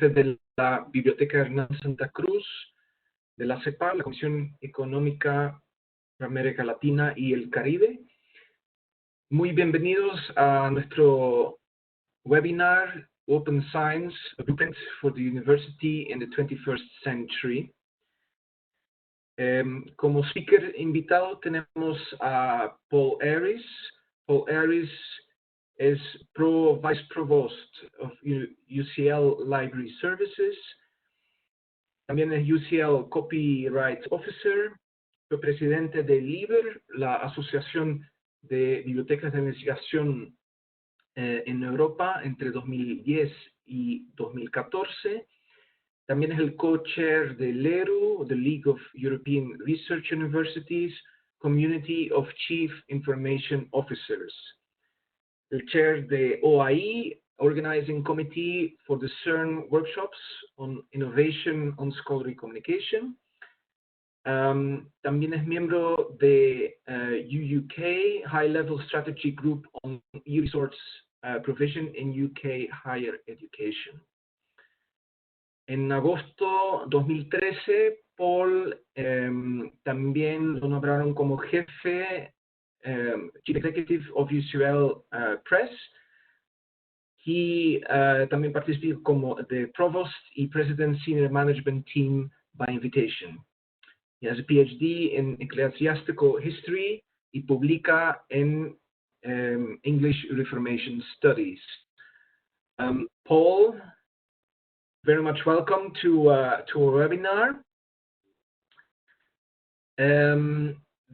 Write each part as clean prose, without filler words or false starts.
de la Biblioteca Hernán Santa Cruz, de la CEPAL, la Comisión Económica de América Latina y el Caribe. Muy bienvenidos a nuestro webinar, Open Science, a Blueprint for the University in the 21st Century. Como speaker invitado tenemos a Paul Ayris. Paul Ayris is Vice Provost of UCL Library Services. También es UCL Copyright Officer, fue presidente de LERU, la Asociación de Bibliotecas de Investigación en Europa entre 2010 y 2014. También es el co-chair de LERU, the League of European Research Universities, Community of Chief Information Officers. El chair de OAI, Organizing Committee for the CERN Workshops on Innovation on Scholarly Communication. También es miembro de UUK, High Level Strategy Group on E-Resource Provision in UK Higher Education. En agosto 2013, Paul también lo nombraron como jefe, Chief Executive of UCL Press. También participó como the Provost y President Senior Management Team by invitation. He has a PhD in Ecclesiastical History y publica en English Reformation Studies. Paul, very much welcome to our webinar.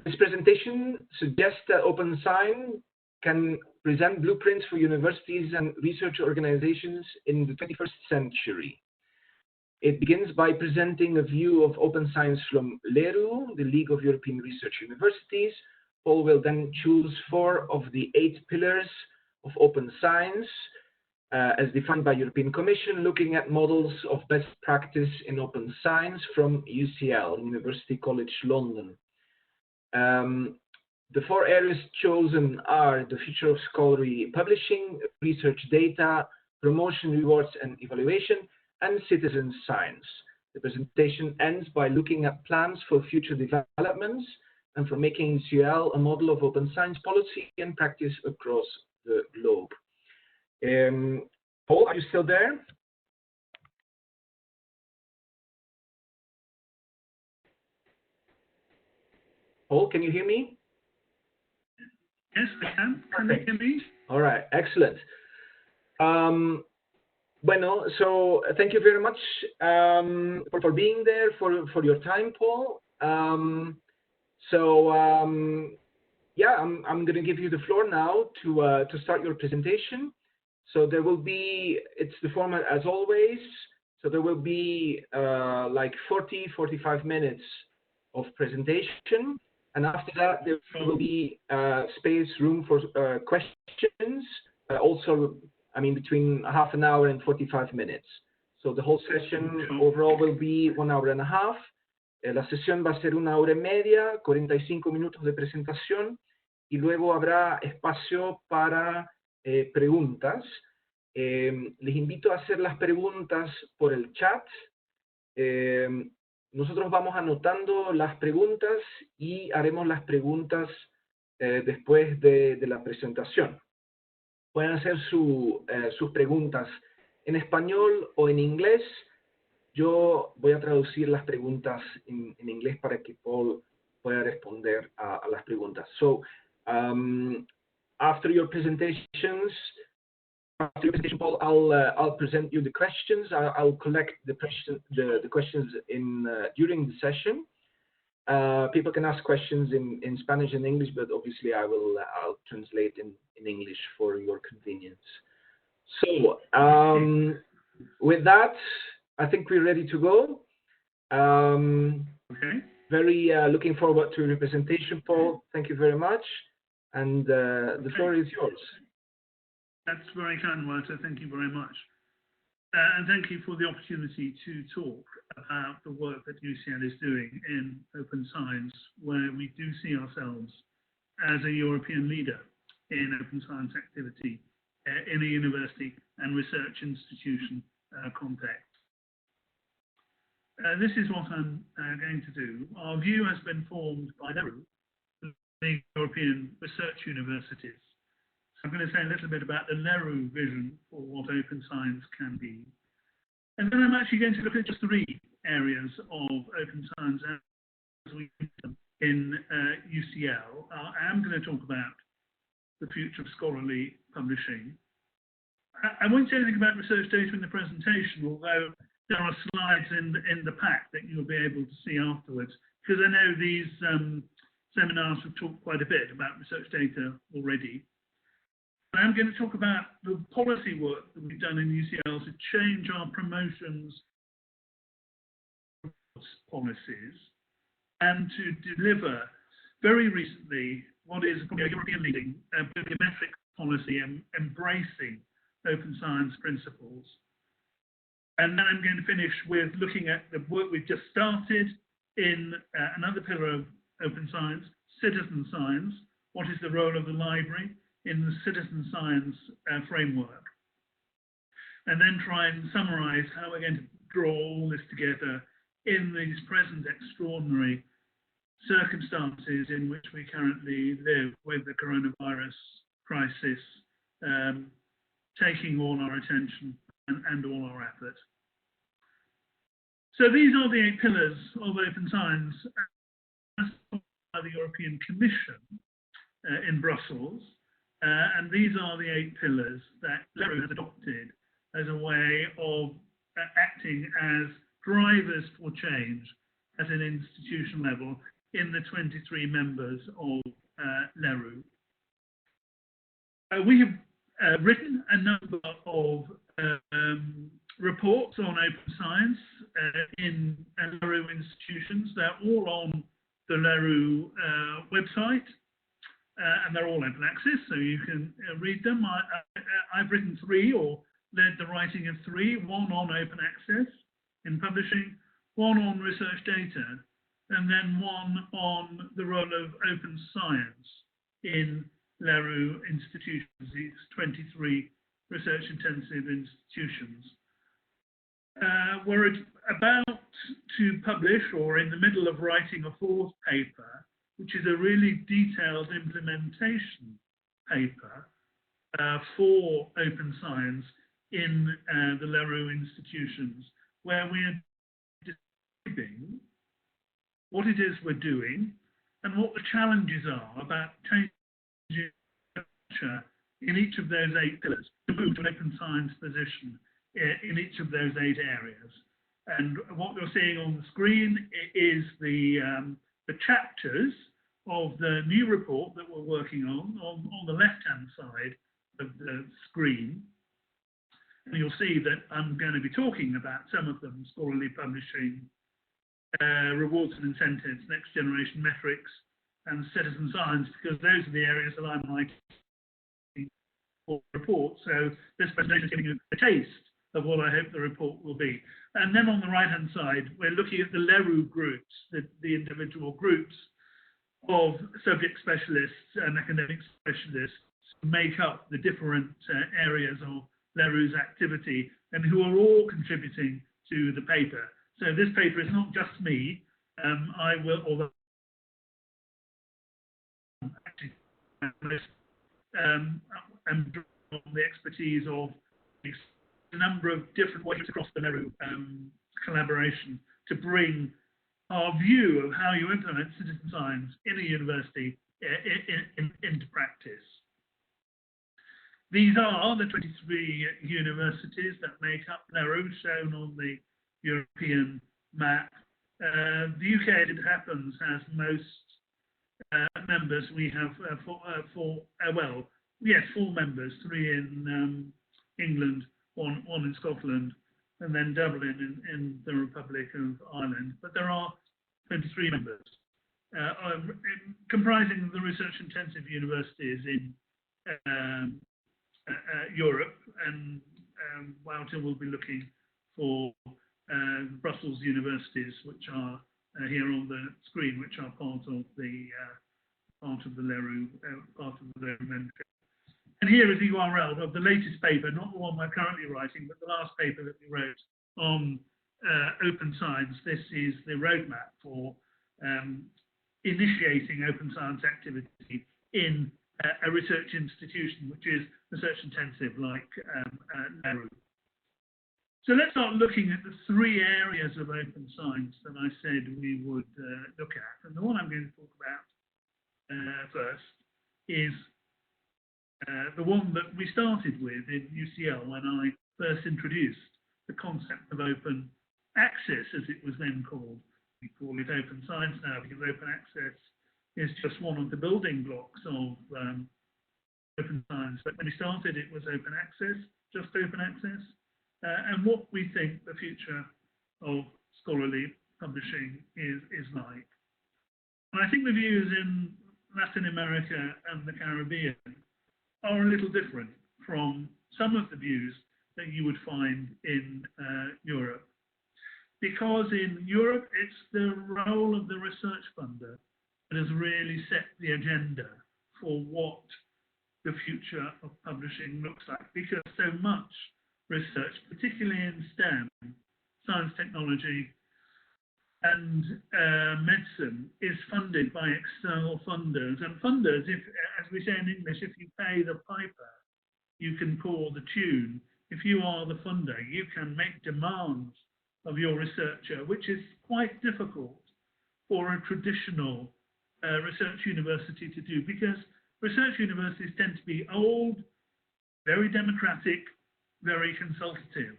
This presentation suggests that Open Science can present blueprints for universities and research organizations in the 21st century. It begins by presenting a view of open science from LERU, the League of European Research Universities. Paul will then choose 4 of the 8 pillars of open science as defined by European Commission, looking at models of best practice in open science from UCL, University College London. The 4 areas chosen are the future of scholarly publishing, research data, promotion, rewards and evaluation, and citizen science. The presentation ends by looking at plans for future developments and for making UCL a model of open science policy and practice across the globe. Paul, are you still there? Paul, can you hear me? Yes, I can. Can you hear me? All right, excellent. Bueno, so thank you very much for being there, for your time, Paul. Yeah, I'm going to give you the floor now to start your presentation. So there will be, it's the format as always, so there will be like 40-45 minutes of presentation. And after that, there will be room for questions, also, I mean, between half an hour and 45 minutes. So the whole session overall will be 1 hour and a half. La sesión va a ser 1 hora y media, 45 minutos de presentación, y luego habrá espacio para preguntas. Les invito a hacer las preguntas por el chat. Nosotros vamos anotando las preguntas y haremos las preguntas después de la presentación. Pueden hacer sus preguntas en español o en inglés. Yo voy a traducir las preguntas en inglés para que Paul pueda responder a las preguntas. So, after your presentations, Paul, I'll present you the questions. I'll collect the questions during the session. People can ask questions in Spanish and English, but obviously I'll translate in English for your convenience. So with that, I think we're ready to go. Okay. Very looking forward to your presentation, Paul. Thank you very much, and the floor is yours. That's very kind, Walter. Thank you very much. And thank you for the opportunity to talk about the work that UCL is doing in open science, where we do see ourselves as a European leader in open science activity in a university and research institution context. this is what I'm going to do. Our view has been formed by LERU, the European Research Universities. So I'm going to say a little bit about the LERU vision for what open science can be. And then I'm actually going to look at just 3 areas of open science as we use them in UCL. I am going to talk about the future of scholarly publishing. I won't say anything about research data in the presentation, although there are slides in the pack that you'll be able to see afterwards, because I know these seminars have talked quite a bit about research data already. I'm going to talk about the policy work that we've done in UCL to change our promotions policies and to deliver very recently what is a European leading bibliometric policy embracing open science principles. And then I'm going to finish with looking at the work we've just started in another pillar of open science, citizen science. What is the role of the library in the citizen science framework? And then try and summarize how we're going to draw all this together in these present extraordinary circumstances in which we currently live, with the coronavirus crisis taking all our attention and all our effort. So these are the 8 pillars of open science as by the European Commission in Brussels. And these are the 8 pillars that LERU has adopted as a way of acting as drivers for change at an institution level in the 23 members of LERU. We have written a number of reports on open science in LERU institutions. They're all on the LERU website, and they're all open access, so you can read them. I've written 3, or led the writing of 3, 1 on open access in publishing, 1 on research data, and then 1 on the role of open science in LERU institutions, these 23 research-intensive institutions. We're about to publish, or in the middle of writing, a 4th paper, which is a really detailed implementation paper for open science in the LERU institutions, where we're describing what it is we're doing and what the challenges are about changing culture in each of those 8 pillars to move to an open science position in each of those 8 areas. And what you're seeing on the screen is the chapters of the new report that we're working on the left-hand side of the screen. And you'll see that I'm going to be talking about some of them: scholarly publishing, rewards and incentives, next generation metrics, and citizen science, because those are the areas that I'm writing for the report. So this presentation is giving you a taste of what I hope the report will be. And then on the right-hand side, we're looking at the LERU groups, the individual groups of subject specialists and academic specialists who make up the different areas of LERU's activity, and who are all contributing to the paper. So this paper is not just me. I will, although I'm drawing on the expertise of a number of different ways across the LERU collaboration to bring our view of how you implement citizen science in a university into practice. These are the 23 universities that make up LERU, shown on the European map. The UK, as it happens, has most members. We have 4 members, 3 in England, one in Scotland, and then Dublin in the Republic of Ireland. But there are 23 members, comprising the research-intensive universities in Europe, and Wouter will be looking for Brussels universities, which are here on the screen, which are part of the LERU membership. And here is the URL of the latest paper, not the one we're currently writing, but the last paper that we wrote on open science, this is the roadmap for initiating open science activity in a research institution which is research intensive like LERU. So let's start looking at the three areas of open science that I said we would look at. And the one I'm going to talk about first is the one that we started with in UCL when I first introduced the concept of open access, as it was then called. We call it open science now because open access is just one of the building blocks of open science. But when we started, it was open access, just open access. And what we think the future of scholarly publishing is like. And I think the views in Latin America and the Caribbean are a little different from some of the views that you would find in Europe. Because in Europe, it's the role of the research funder that has really set the agenda for what the future of publishing looks like. Because so much research, particularly in STEM, science, technology, and medicine, is funded by external funders. And funders, if, as we say in English, if you pay the piper, you can call the tune. If you are the funder, you can make demands of your researcher, which is quite difficult for a traditional research university to do, because research universities tend to be old, very democratic, very consultative.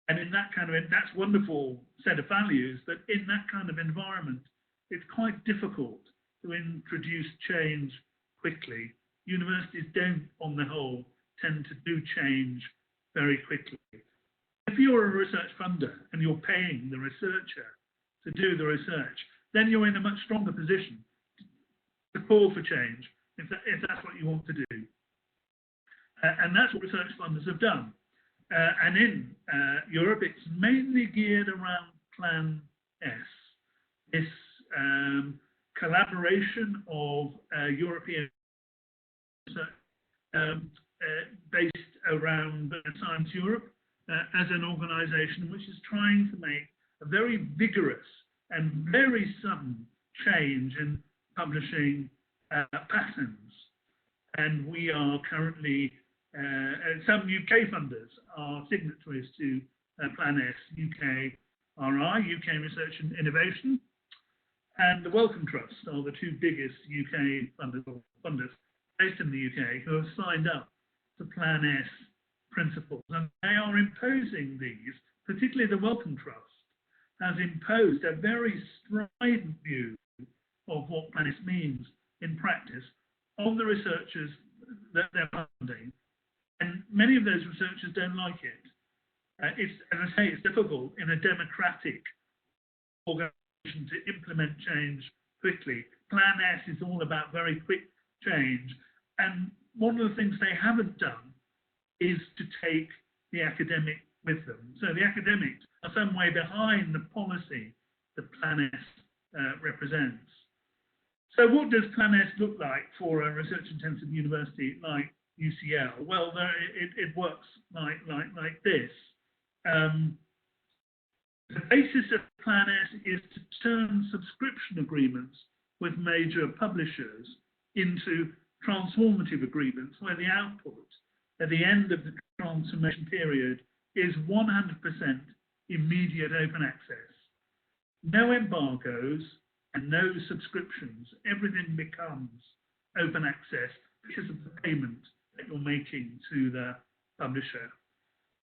And in that kind of, that's wonderful set of values, but in that kind of environment, it's quite difficult to introduce change quickly. Universities don't, on the whole, tend to do change very quickly. If you're a research funder and you're paying the researcher to do the research, then you're in a much stronger position to call for change if that's what you want to do. And that's what research funders have done. And in Europe, it's mainly geared around Plan S, this collaboration of European research based around Science Europe as an organization which is trying to make a very vigorous and very sudden change in publishing patterns. And we are currently some UK funders are signatories to Plan S, UKRI, UK Research and Innovation, and the Wellcome Trust are the two biggest UK funders based in the UK who have signed up to Plan S principles. And they are imposing these, particularly the Wellcome Trust, has imposed a very strident view of what Plan S means in practice on the researchers that they're funding. And many of those researchers don't like it. It's, as I say, it's difficult in a democratic organization to implement change quickly. Plan S is all about very quick change. And one of the things they haven't done is to take the academic with them. So the academics are some way behind the policy that Plan S represents. So what does Plan S look like for a research-intensive university like UCL? Well, it works like this. The basis of Plan S is to turn subscription agreements with major publishers into transformative agreements where the output at the end of the transformation period is 100% immediate open access. No embargoes and no subscriptions. Everything becomes open access because of the payment that you're making to the publisher.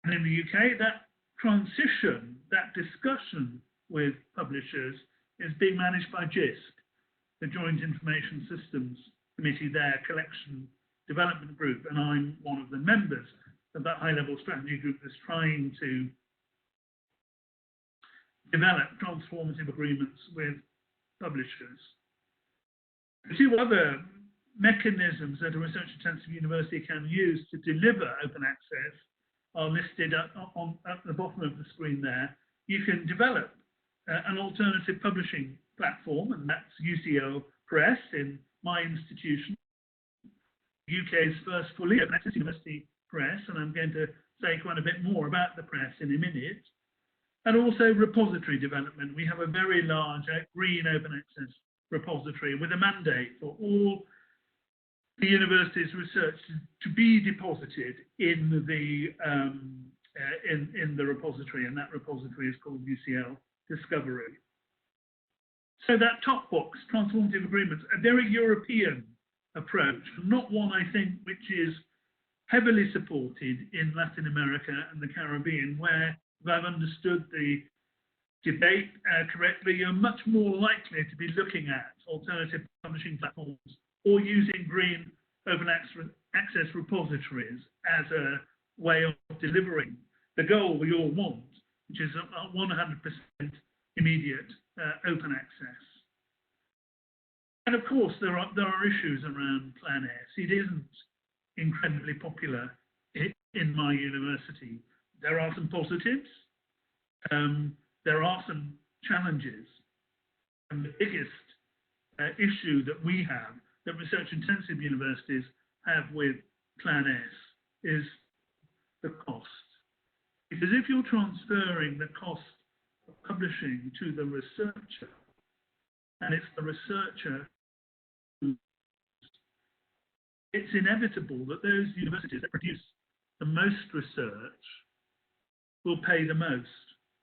And in the UK, that transition, that discussion with publishers is being managed by JISC, the Joint Information Systems Committee, their collection development group, and I'm one of the members of that high-level strategy group that's trying to develop transformative agreements with publishers. The two other mechanisms that a research-intensive university can use to deliver open access are listed at the bottom of the screen there. You can develop an alternative publishing platform, and that's UCL Press in my institution, UK's first fully open access university press, and I'm going to say quite a bit more about the press in a minute. And also repository development. We have a very large green open access repository with a mandate for all the university's research to be deposited in the repository, and that repository is called UCL Discovery. So that top box, transformative agreements, a very European approach, not one, I think, which is heavily supported in Latin America and the Caribbean, where, if I've understood the debate correctly, you're much more likely to be looking at alternative publishing platforms or using green open access repositories as a way of delivering the goal we all want, which is 100% immediate open access. And of course, there are issues around Plan S. It isn't incredibly popular in my university. There are some positives. There are some challenges. And the biggest issue that we have, that research-intensive universities have with Plan S, is the cost. Because if you're transferring the cost of publishing to the researcher, and it's the researcher who, it's inevitable that those universities that produce the most research will pay the most,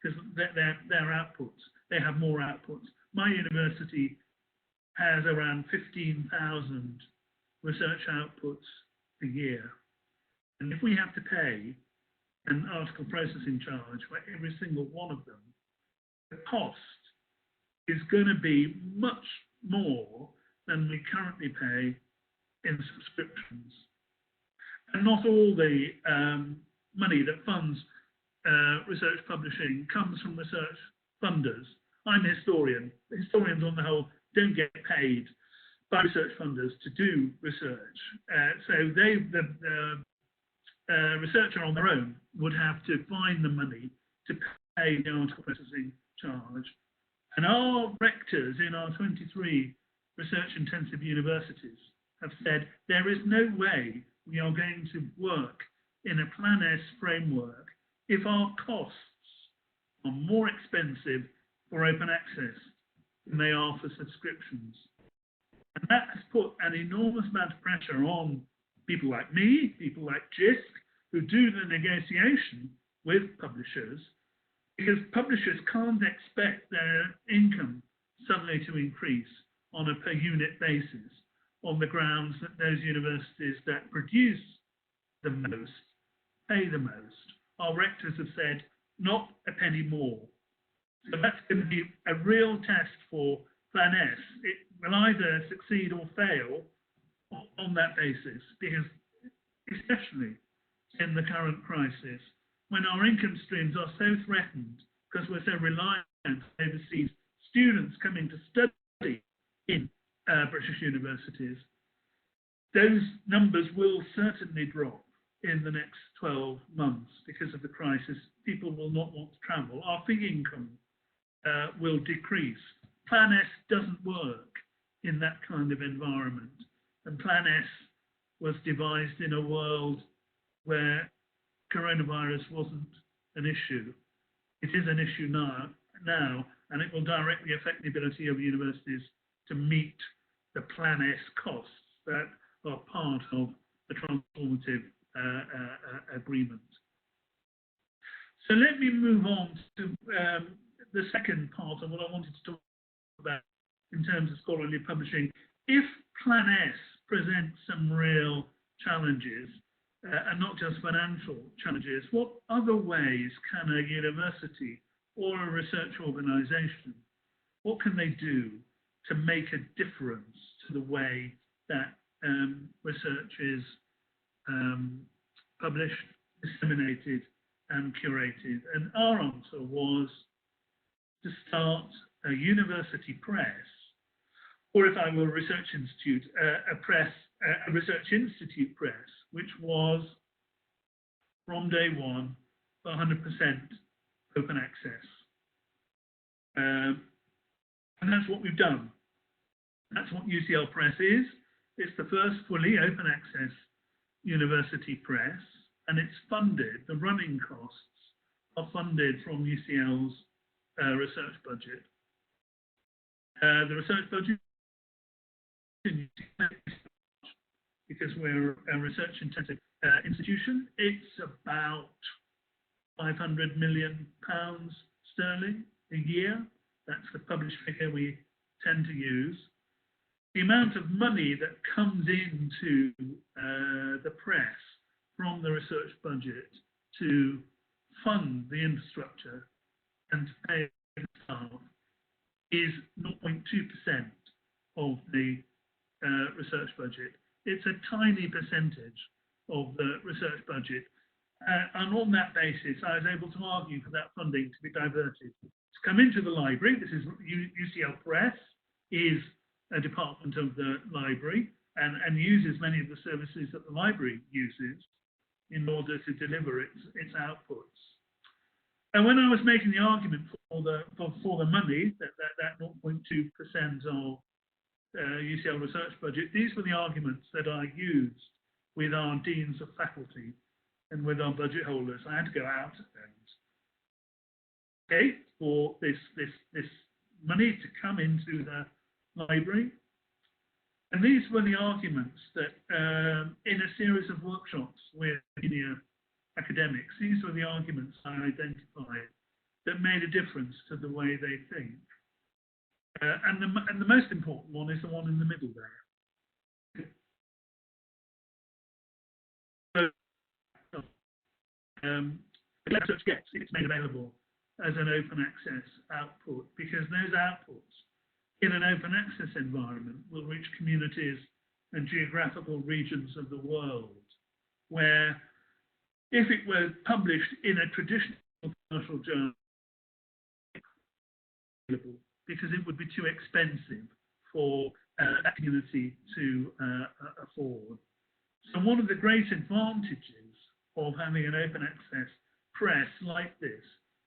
because their outputs, they have more outputs. My university has around 15,000 research outputs a year. And if we have to pay an article processing charge for every single one of them, the cost is going to be much more than we currently pay in subscriptions. And not all the money that funds research publishing comes from research funders. I'm a historian. Historians on the whole don't get paid by research funders to do research. So the researcher on their own would have to find the money to pay the article processing charge. And our rectors in our 23 research-intensive universities have said there is no way we are going to work in a Plan S framework if our costs are more expensive for open access than they are for subscriptions. And that has put an enormous amount of pressure on people like me, people like JISC, who do the negotiation with publishers, because publishers can't expect their income suddenly to increase on a per unit basis on the grounds that those universities that produce the most pay the most. Our rectors have said, not a penny more. So that's going to be a real test for Plan S. It will either succeed or fail on that basis, because especially in the current crisis, when our income streams are so threatened because we're so reliant on overseas students coming to study in British universities, those numbers will certainly drop in the next 12 months because of the crisis. People will not want to travel. Our fee income will decrease. Plan S doesn't work in that kind of environment. And Plan S was devised in a world where coronavirus wasn't an issue. It is an issue now, and it will directly affect the ability of universities to meet the Plan S costs that are part of the transformative agreement. So let me move on to the second part of what I wanted to talk about in terms of scholarly publishing. If Plan S presents some real challenges, and not just financial challenges, what other ways can a university or a research organisation, what can they do to make a difference to the way that research is published, disseminated and curated? And our answer was to start a university press, or if I were a research institute, a research institute press, which was from day one 100% open access. And that's what we've done. That's what UCL Press is. It's the first fully open access university press, and it's funded, the running costs are funded from UCL's research budget. The research budget, because we're a research-intensive institution, it's about £500 million sterling a year. That's the published figure we tend to use. The amount of money that comes into the press from the research budget to fund the infrastructure and to pay the staff is 0.2% of the research budget. It's a tiny percentage of the research budget. And on that basis, I was able to argue for that funding to be diverted to come into the library. This is UCL Press is a department of the library and uses many of the services that the library uses in order to deliver its outputs. And when I was making the argument for the money, that 0.2% of UCL research budget, these were the arguments that I used with our deans of faculty and with our budget holders. I had to go out and okay for this money to come into the library. And these were the arguments that in a series of workshops with senior academics, these were the arguments I identified that made a difference to the way they think. And the most important one is the one in the middle there. The research gets, it's made available as an open access output, because those outputs in an open access environment will reach communities and geographical regions of the world where, if it were published in a traditional commercial journal, because it would be too expensive for a community to afford. So one of the great advantages of having an open access press like this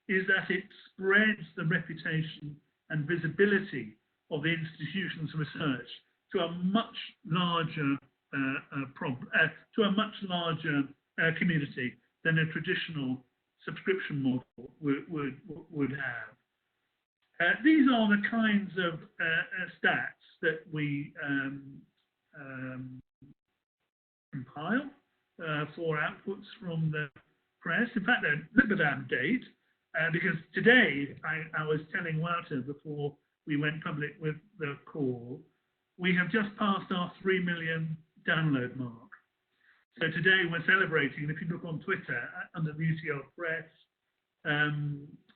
is that it spreads the reputation and visibility of the institution's research to a much larger community than a traditional subscription model would have. These are the kinds of stats that we compile for outputs from the press. In fact, they're a little bit out of date, because today, I was telling Wouter before we went public with the call, we have just passed our 3 million download mark. So today we're celebrating, and if you look on Twitter, under the UCL Press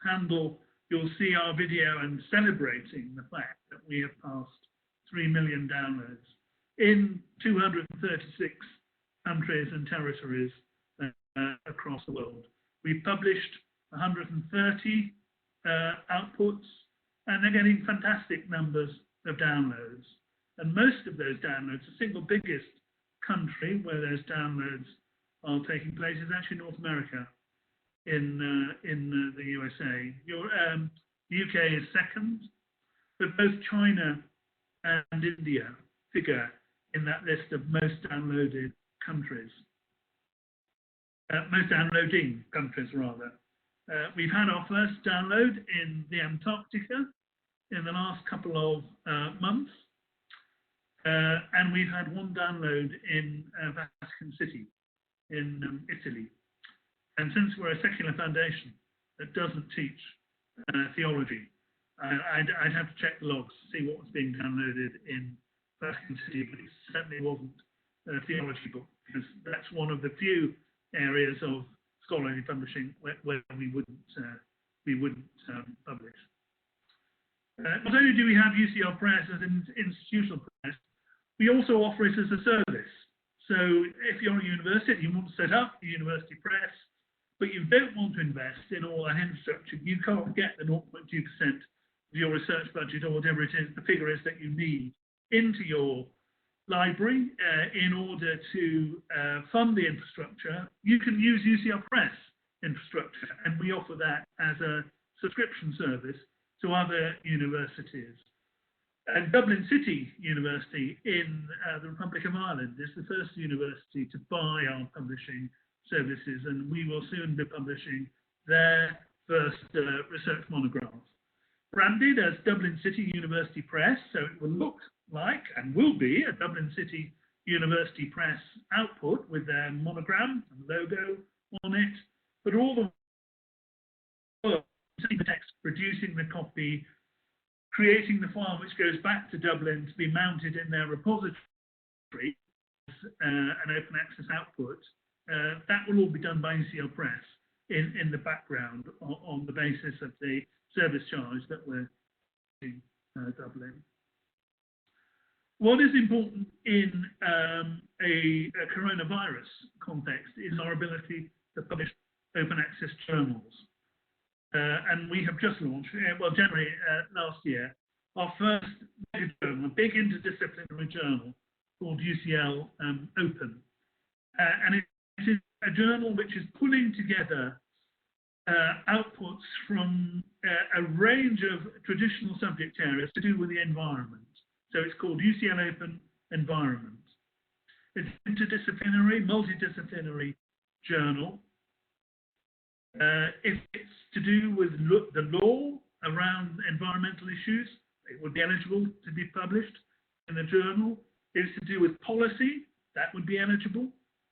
handle, you'll see our video and celebrating the fact that we have passed 3 million downloads in 236 countries and territories across the world. We've published 130 outputs, and they're getting fantastic numbers of downloads. And most of those downloads, the single biggest country where those downloads are taking place is actually North America, in the USA. The UK is second, but both China and India figure in that list of most downloaded countries. Most downloading countries, rather. We've had our first download in the Antarctica in the last couple of months, and we've had one download in Vatican City in Italy. And since we're a secular foundation that doesn't teach theology, I'd have to check the logs to see what was being downloaded in Vatican City, but it certainly wasn't a theology book, because that's one of the few areas of scholarly publishing where we wouldn't publish. Not only do we have UCL Press as an institutional press, we also offer it as a service. So if you're a university and you want to set up a university press, but you don't want to invest in all that infrastructure, you can't get the 0.2% of your research budget, or whatever it is, the figure is that you need, into your library in order to fund the infrastructure. You can use UCL Press infrastructure, and we offer that as a subscription service to other universities. And Dublin City University in the Republic of Ireland is the first university to buy our publishing services, and we will soon be publishing their first research monograph. Branded as Dublin City University Press, so it will look like and will be a Dublin City University Press output with their monogram and logo on it, but all the work, the text, producing the copy, creating the file which goes back to Dublin to be mounted in their repository as an open access output, that will all be done by UCL Press in the background on the basis of the service charge that we're in Dublin. What is important in a coronavirus context is our ability to publish open access journals. And we have just launched, well, January last year, our first mega journal, a big interdisciplinary journal called UCL Open. And it is a journal which is pulling together outputs from a range of traditional subject areas to do with the environment. So it's called UCL Open Environment. It's an interdisciplinary, multidisciplinary journal. If it's to do with the law around environmental issues, it would be eligible to be published in the journal. If it's to do with policy, that would be eligible.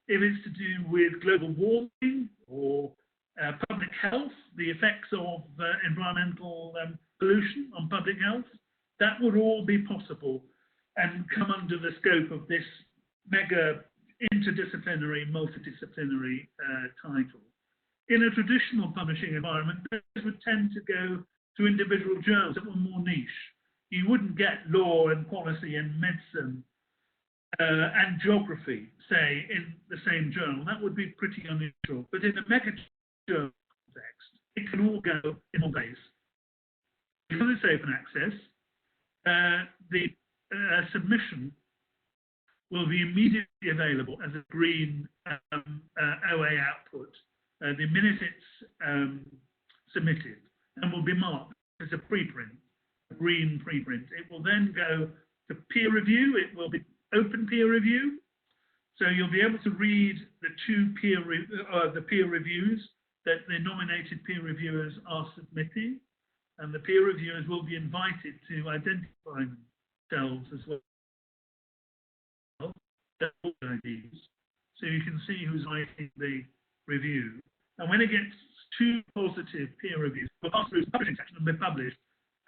If it's to do with global warming or public health, the effects of environmental pollution on public health, that would all be possible and come under the scope of this mega interdisciplinary, multidisciplinary title. In a traditional publishing environment, those would tend to go to individual journals that were more niche. You wouldn't get law and policy and medicine and geography, say, in the same journal. That would be pretty unusual. But in a mega journal context, it can all go in one place. Because it's open access, the submission will be immediately available as a green OA output the minute it's submitted, and will be marked as a preprint, a green preprint. It will then go to peer review. It will be open peer review, so you'll be able to read the peer reviews that the nominated peer reviewers are submitting, and the peer reviewers will be invited to identify themselves as well. IDs, so you can see who's writing the review. And when it gets two positive peer reviews, we'll pass through the publishing section and be published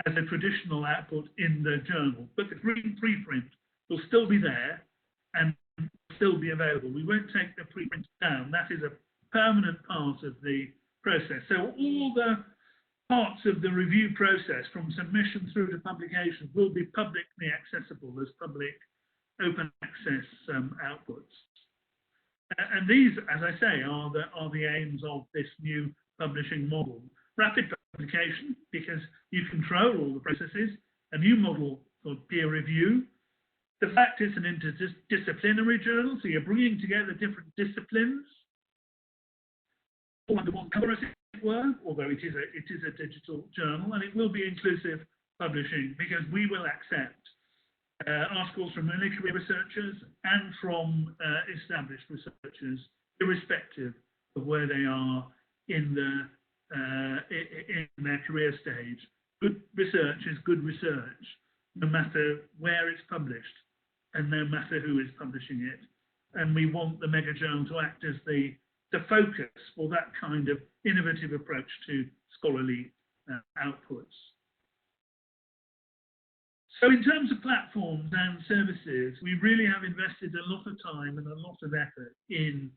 as a traditional output in the journal. But the green preprint will still be there and still be available. We won't take the preprint down. That is a permanent part of the process. So all the parts of the review process, from submission through to publication, will be publicly accessible as public open access outputs. And these, as I say, are the aims of this new publishing model. Rapid publication, because you control all the processes, a new model for peer review. The fact it's an interdisciplinary journal, so you're bringing together different disciplines all under one cover, as it were, although it is a digital journal, and it will be inclusive publishing, because we will accept articles from early career researchers and from established researchers, irrespective of where they are in their career stage. Good research is good research, no matter where it's published and no matter who is publishing it. And we want the mega journal to act as the focus for that kind of innovative approach to scholarly outputs. So in terms of platforms and services, we really have invested a lot of time and a lot of effort in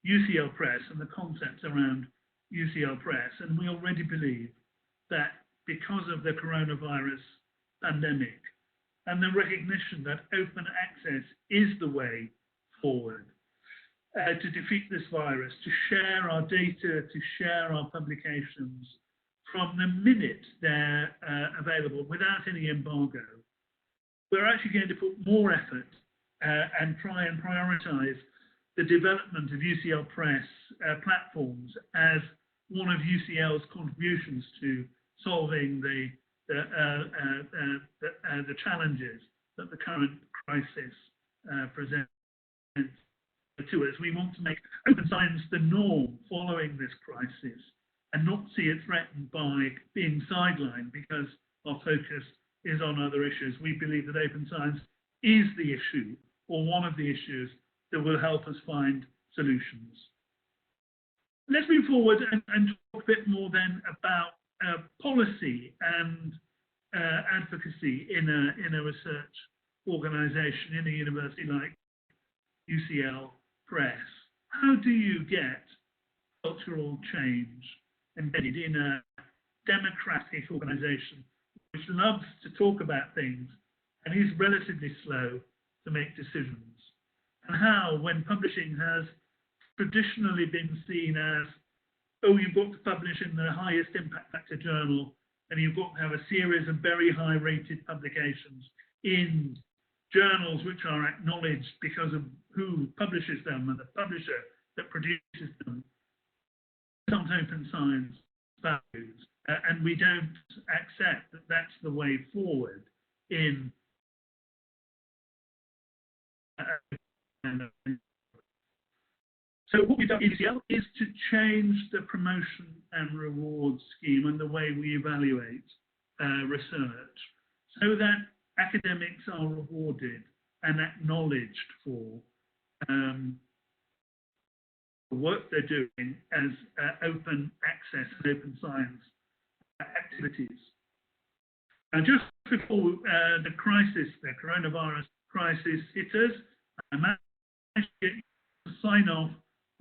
UCL Press and the concepts around UCL Press. And we already believe that because of the coronavirus pandemic and the recognition that open access is the way forward to defeat this virus, to share our data, to share our publications from the minute they're available without any embargo, we're actually going to put more effort and try and prioritize the development of UCL Press platforms as one of UCL's contributions to solving the challenges that the current crisis presents to us. We want to make open science the norm following this crisis. and not see it threatened by being sidelined because our focus is on other issues. We believe that open science is the issue, or one of the issues, that will help us find solutions. Let's move forward and talk a bit more then about policy and advocacy in a research organisation, in a university like UCL Press. How do you get cultural change embedded in a democratic organisation which loves to talk about things and is relatively slow to make decisions? And how, when publishing has traditionally been seen as, oh, you've got to publish in the highest impact factor journal, and you've got to have a series of very high rated publications in journals which are acknowledged because of who publishes them and the publisher that produces them, not open science values, and we don't accept that that's the way forward in so what we've done in UCL is to change the promotion and reward scheme and the way we evaluate research so that academics are rewarded and acknowledged for the work they're doing as open access and open science activities. And just before the crisis, the coronavirus crisis hit us, I managed to get to sign off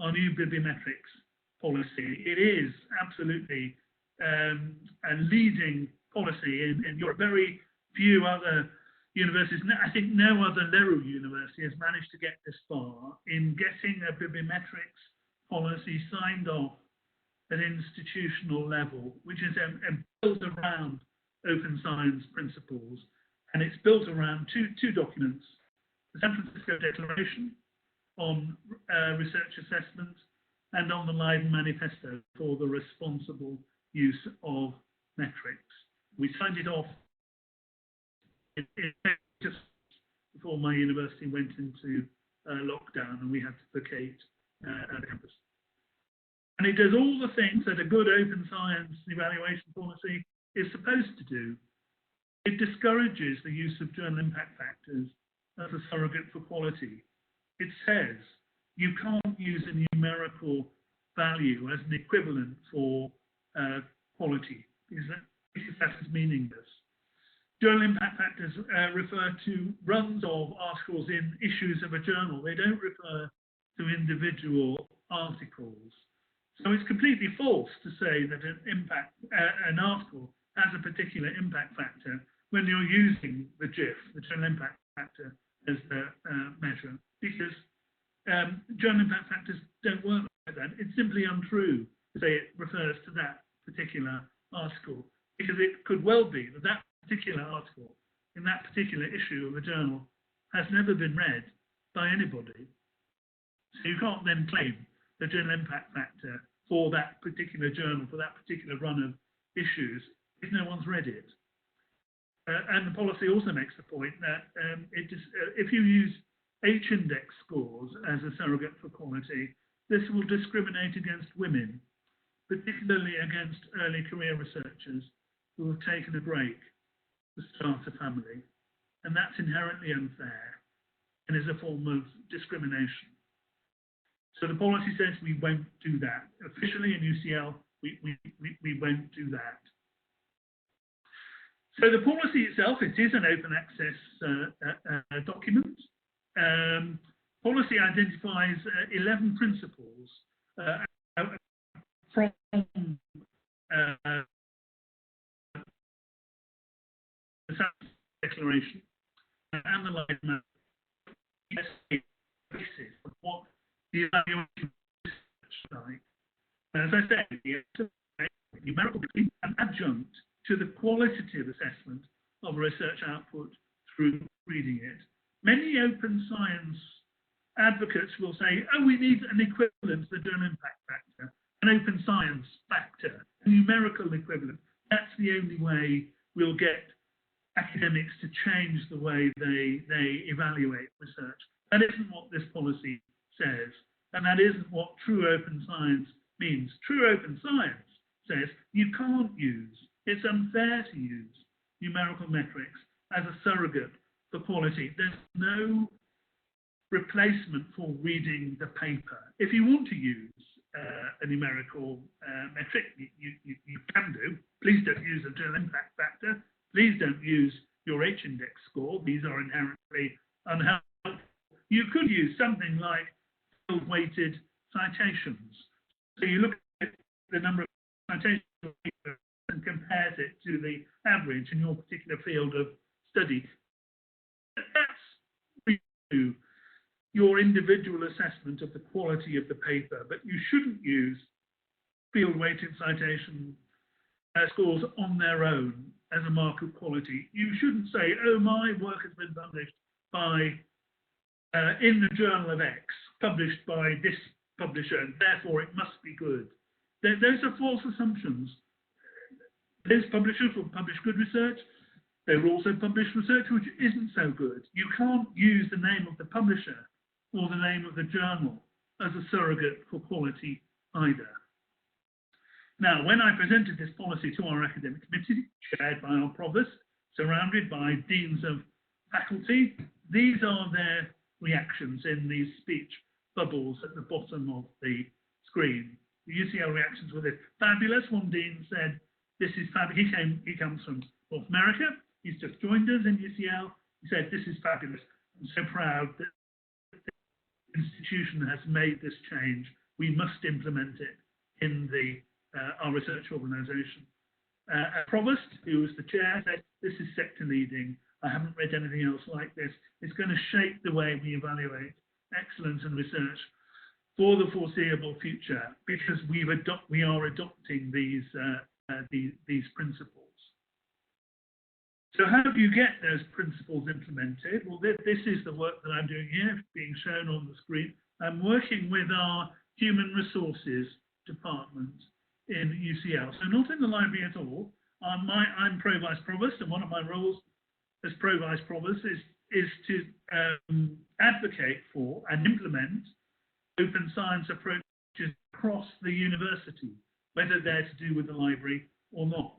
our new bibliometrics policy. It is absolutely a leading policy in Europe. Very few other universities, I think no other LERU university has managed to get this far in getting a bibliometrics policy signed off at institutional level, which is built around open science principles, and it's built around two documents: the San Francisco Declaration on research assessment and on the Leiden Manifesto for the responsible use of metrics. We signed it off just before my university went into lockdown and we had to vacate our campus. And it does all the things that a good open science evaluation policy is supposed to do. It discourages the use of journal impact factors as a surrogate for quality. It says you can't use a numerical value as an equivalent for quality, because that is meaningless. Journal impact factors refer to runs of articles in issues of a journal. They don't refer to individual articles. So it's completely false to say that an article has a particular impact factor when you're using the GIF, the journal impact factor, as the measure, because journal impact factors don't work like that. It's simply untrue to say it refers to that particular article, because it could well be that that particular article in that particular issue of a journal has never been read by anybody. So you can't then claim the journal impact factor for that particular journal, for that particular run of issues, if no one's read it. And the policy also makes the point that if you use H-index scores as a surrogate for quality, this will discriminate against women, particularly against early career researchers who have taken a break to start a family. And that's inherently unfair and is a form of discrimination. So the policy says we won't do that. Officially in UCL, we won't do that. So the policy itself, it is an open access document. Policy identifies 11 principles from the Declaration and the Leiden basis of what the evaluation is like. As I said, the numerical an adjunct to the qualitative assessment of research output through reading it. Many open science advocates will say, oh, we need an equivalent to the journal impact factor, an open science factor, a numerical equivalent. That's the only way we'll get academics to change the way they evaluate research. That isn't what this policy says, and that isn't what true open science means. True open science says you can't use, it's unfair to use numerical metrics as a surrogate for quality. There's no replacement for reading the paper. If you want to use a numerical metric, you can do. Please don't use a general impact factor. Please don't use your H-index score. These are inherently unhelpful. You could use something like field-weighted citations. So you look at the number of citations and compares it to the average in your particular field of study. That's your individual assessment of the quality of the paper, but you shouldn't use field-weighted citation scores on their own as a mark of quality. You shouldn't say, oh, my work has been published by, in the Journal of X, published by this publisher, and therefore it must be good. Those are false assumptions. Those publishers will publish good research. They will also publish research which isn't so good. You can't use the name of the publisher or the name of the journal as a surrogate for quality either. Now, when I presented this policy to our academic committee, chaired by our provost, surrounded by deans of faculty, these are their reactions in these speech bubbles at the bottom of the screen. The UCL reactions were this: fabulous. One dean said, this is fabulous. He comes from North America. He's just joined us in UCL. He said, this is fabulous. I'm so proud that the institution has made this change. We must implement it in our research organisation. A provost, who was the chair, said, this is sector leading. I haven't read anything else like this. It's going to shape the way we evaluate excellence in research for the foreseeable future, because we are adopting these principles. So how do you get those principles implemented? Well, this is the work that I'm doing here, being shown on the screen. I'm working with our human resources department in UCL. So not in the library at all. I'm Pro-Vice Provost, and one of my roles as Pro-Vice Provost is to advocate for and implement open science approaches across the university, whether they're to do with the library or not.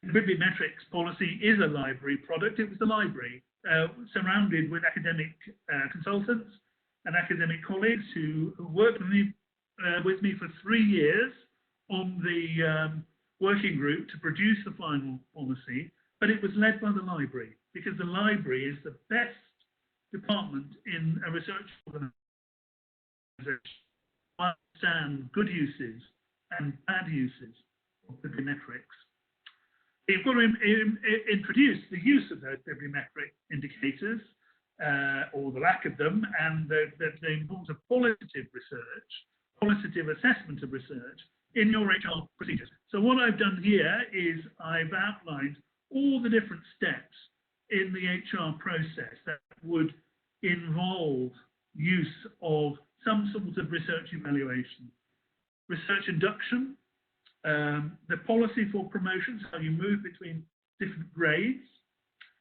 The bibliometrics policy is a library product. It was the library, surrounded with academic consultants and academic colleagues who worked with me for 3 years on the working group to produce the final policy, but it was led by the library, because the library is the best department in a research organization to understand good uses and bad uses of bibliometrics. You've got to introduce the use of those bibliometric indicators, or the lack of them, and the importance of qualitative research, qualitative assessment of research in your HR procedures. So what I've done here is I've outlined all the different steps in the HR process that would involve use of some sort of research evaluation. Research induction, the policy for promotions, how you move between different grades,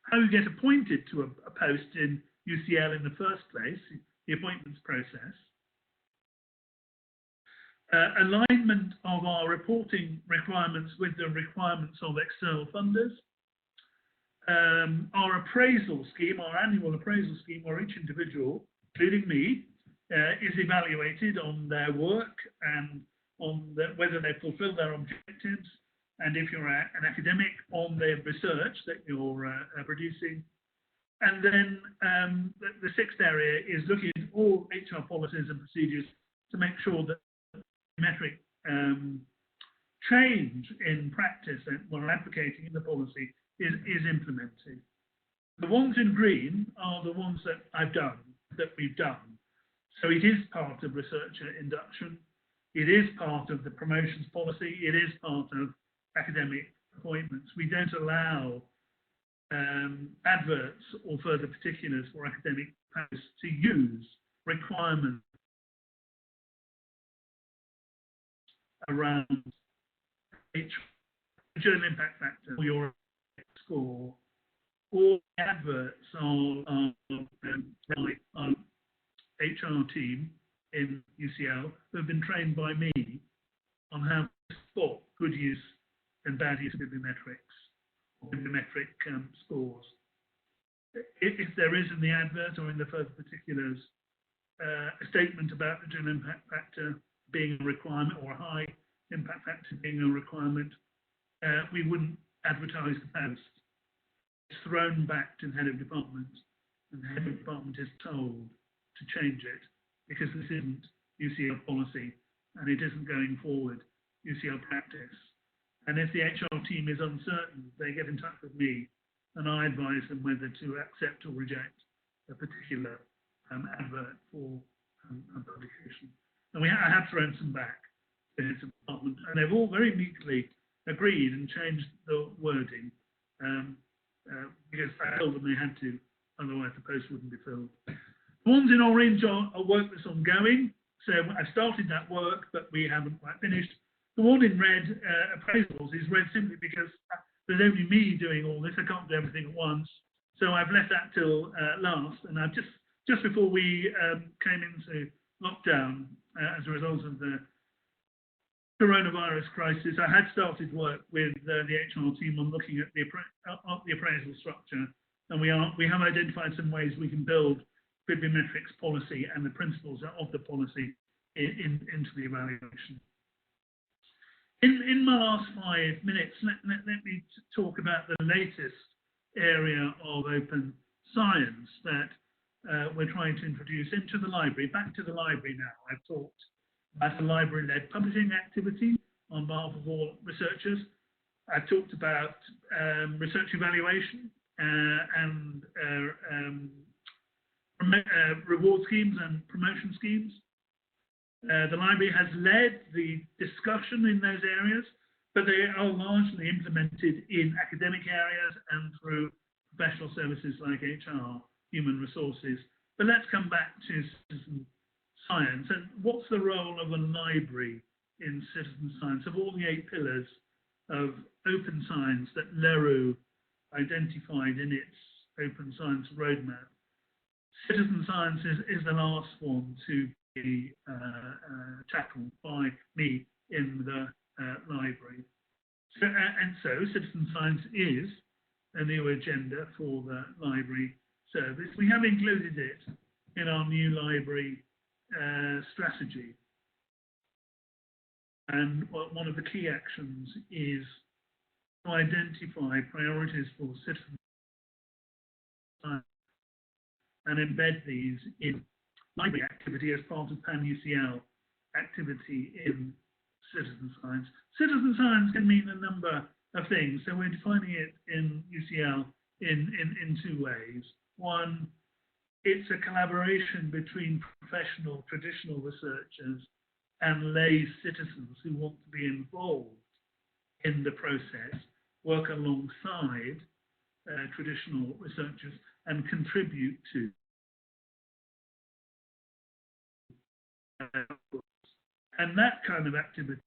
how you get appointed to a post in UCL in the first place, the appointments process, alignment of our reporting requirements with the requirements of external funders, our appraisal scheme, our annual appraisal scheme, where each individual, including me, is evaluated on their work and on whether they fulfill their objectives, and if you're an academic, on the research that you're producing. And then the sixth area is looking at all HR policies and procedures to make sure that metric change in practice that we're advocating in the policy is implemented. The ones in green are the ones that we've done. So it is part of researcher induction. It is part of the promotions policy. It is part of academic appointments. We don't allow adverts or further particulars for academic posts to use requirements around journal impact factor or your score. All adverts are by our HR team in UCL who have been trained by me on how to spot good bibliometrics or bibliometric scores. If there is in the advert or in the further particulars a statement about the dual impact factor being a requirement or a high impact factor being a requirement, we wouldn't advertise the post. It's thrown back to the head of department, and the head of department is told to change it because this isn't UCL policy and it isn't going forward UCL practice. And if the HR team is uncertain, they get in touch with me and I advise them whether to accept or reject a particular advert for publication. And I have thrown some back to his department, and they've all very meekly agreed and changed the wording because I told them they had to, otherwise the post wouldn't be filled. The ones in orange are work that's ongoing, so I started that work, but we haven't quite finished. The one in red, appraisals, is red simply because there's only me doing all this. I can't do everything at once, so I've left that till last. And I've just before we came into lockdown as a result of the coronavirus crisis, I had started work with the HR team on looking at the appraisal structure, and we have identified some ways we can build bibliometrics policy and the principles of the policy into the evaluation. In my last 5 minutes, let me talk about the latest area of open science that we're trying to introduce into the library. Back to the library now. I've talked about the library-led publishing activity on behalf of all researchers. I've talked about research evaluation and reward schemes and promotion schemes. The library has led the discussion in those areas, but they are largely implemented in academic areas and through professional services like HR, human resources. But let's come back to citizen science. And what's the role of a library in citizen science? Of all the 8 pillars of open science that LERU identified in its open science roadmap, citizen science is the last one to be tackled by me in the library. So citizen science is a new agenda for the library service. We have included it in our new library strategy. And one of the key actions is to identify priorities for citizen science and embed these in library activity as part of pan-UCL activity in citizen science. Citizen science can mean a number of things, so we're defining it in UCL in 2 ways. One, it's a collaboration between professional, traditional researchers and lay citizens who want to be involved in the process, work alongside traditional researchers and contribute to and that kind of activity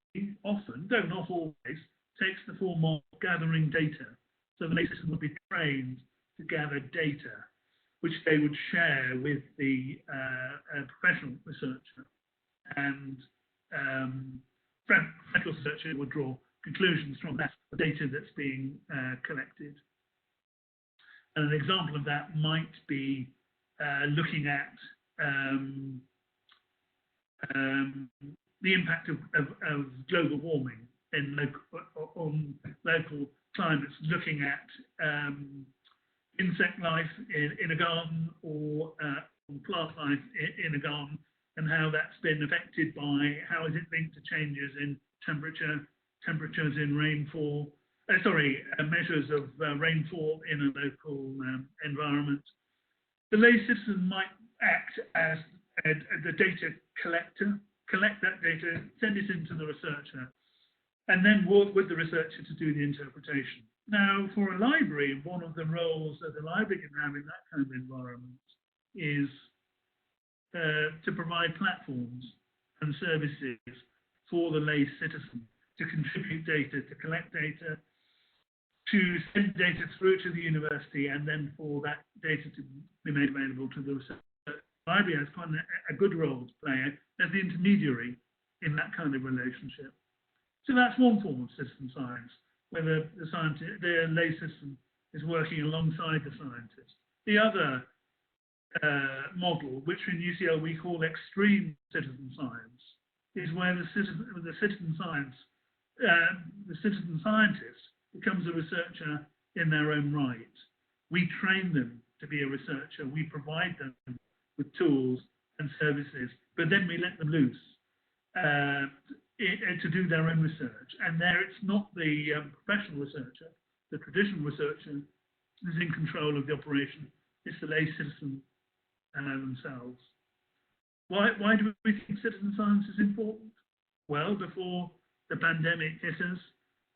often, though not always, takes the form of gathering data. So the lay citizen would be trained to gather data, which they would share with the professional researcher, and professional researcher would draw conclusions from that data that's being collected. And an example of that might be looking at the impact of global warming on local climates, looking at insect life in a garden or plant life in a garden, and how that's been affected by how is it linked to changes in temperatures in rainfall, measures of rainfall in a local environment. The lay citizen might act as the data collector, collect that data, send it into the researcher, and then work with the researcher to do the interpretation. Now, for a library, one of the roles that the library can have in that kind of environment is to provide platforms and services for the lay citizen to contribute data, to collect data, to send data through to the university, and then for that data to be made available to the researcher. The library has quite a good role to play as the intermediary in that kind of relationship. So that's one form of citizen science. where the lay citizen is working alongside the scientist. The other model, which in UCL we call extreme citizen science, is where the citizen scientist becomes a researcher in their own right. We train them to be a researcher. We provide them with tools and services, but then we let them loose to do their own research. And there it's not the professional researcher, the traditional researcher is in control of the operation. It's the lay citizen themselves. Why do we think citizen science is important? Well, before the pandemic hit us,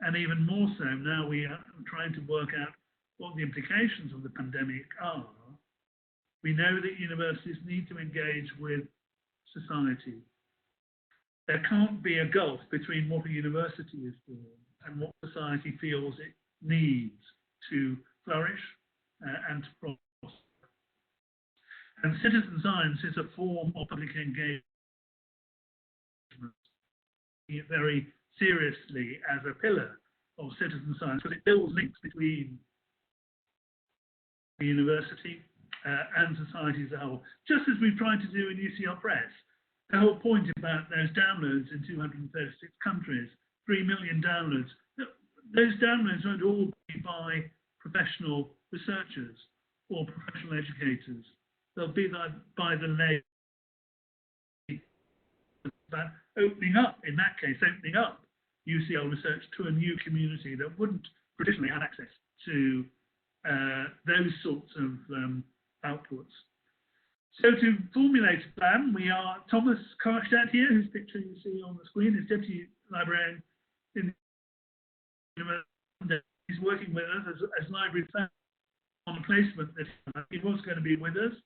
and even more so now we are trying to work out what the implications of the pandemic are. We know that universities need to engage with society. There can't be a gulf between what a university is doing and what society feels it needs to flourish and to prosper. And citizen science is a form of public engagement, very seriously as a pillar of citizen science, because it builds links between the university and society as a whole, just as we've tried to do in UCL Press. The whole point about those downloads in 236 countries, 3 million downloads, those downloads won't all be by professional researchers or professional educators. They'll be by the lay. Opening up, in that case, opening up UCL research to a new community that wouldn't traditionally have access to those sorts of outputs. So to formulate a plan, we are Thomas Karstadt here, whose picture you see on the screen, is Deputy Librarian in the University. He's working with us as library fellow on a placement that he was going to be with us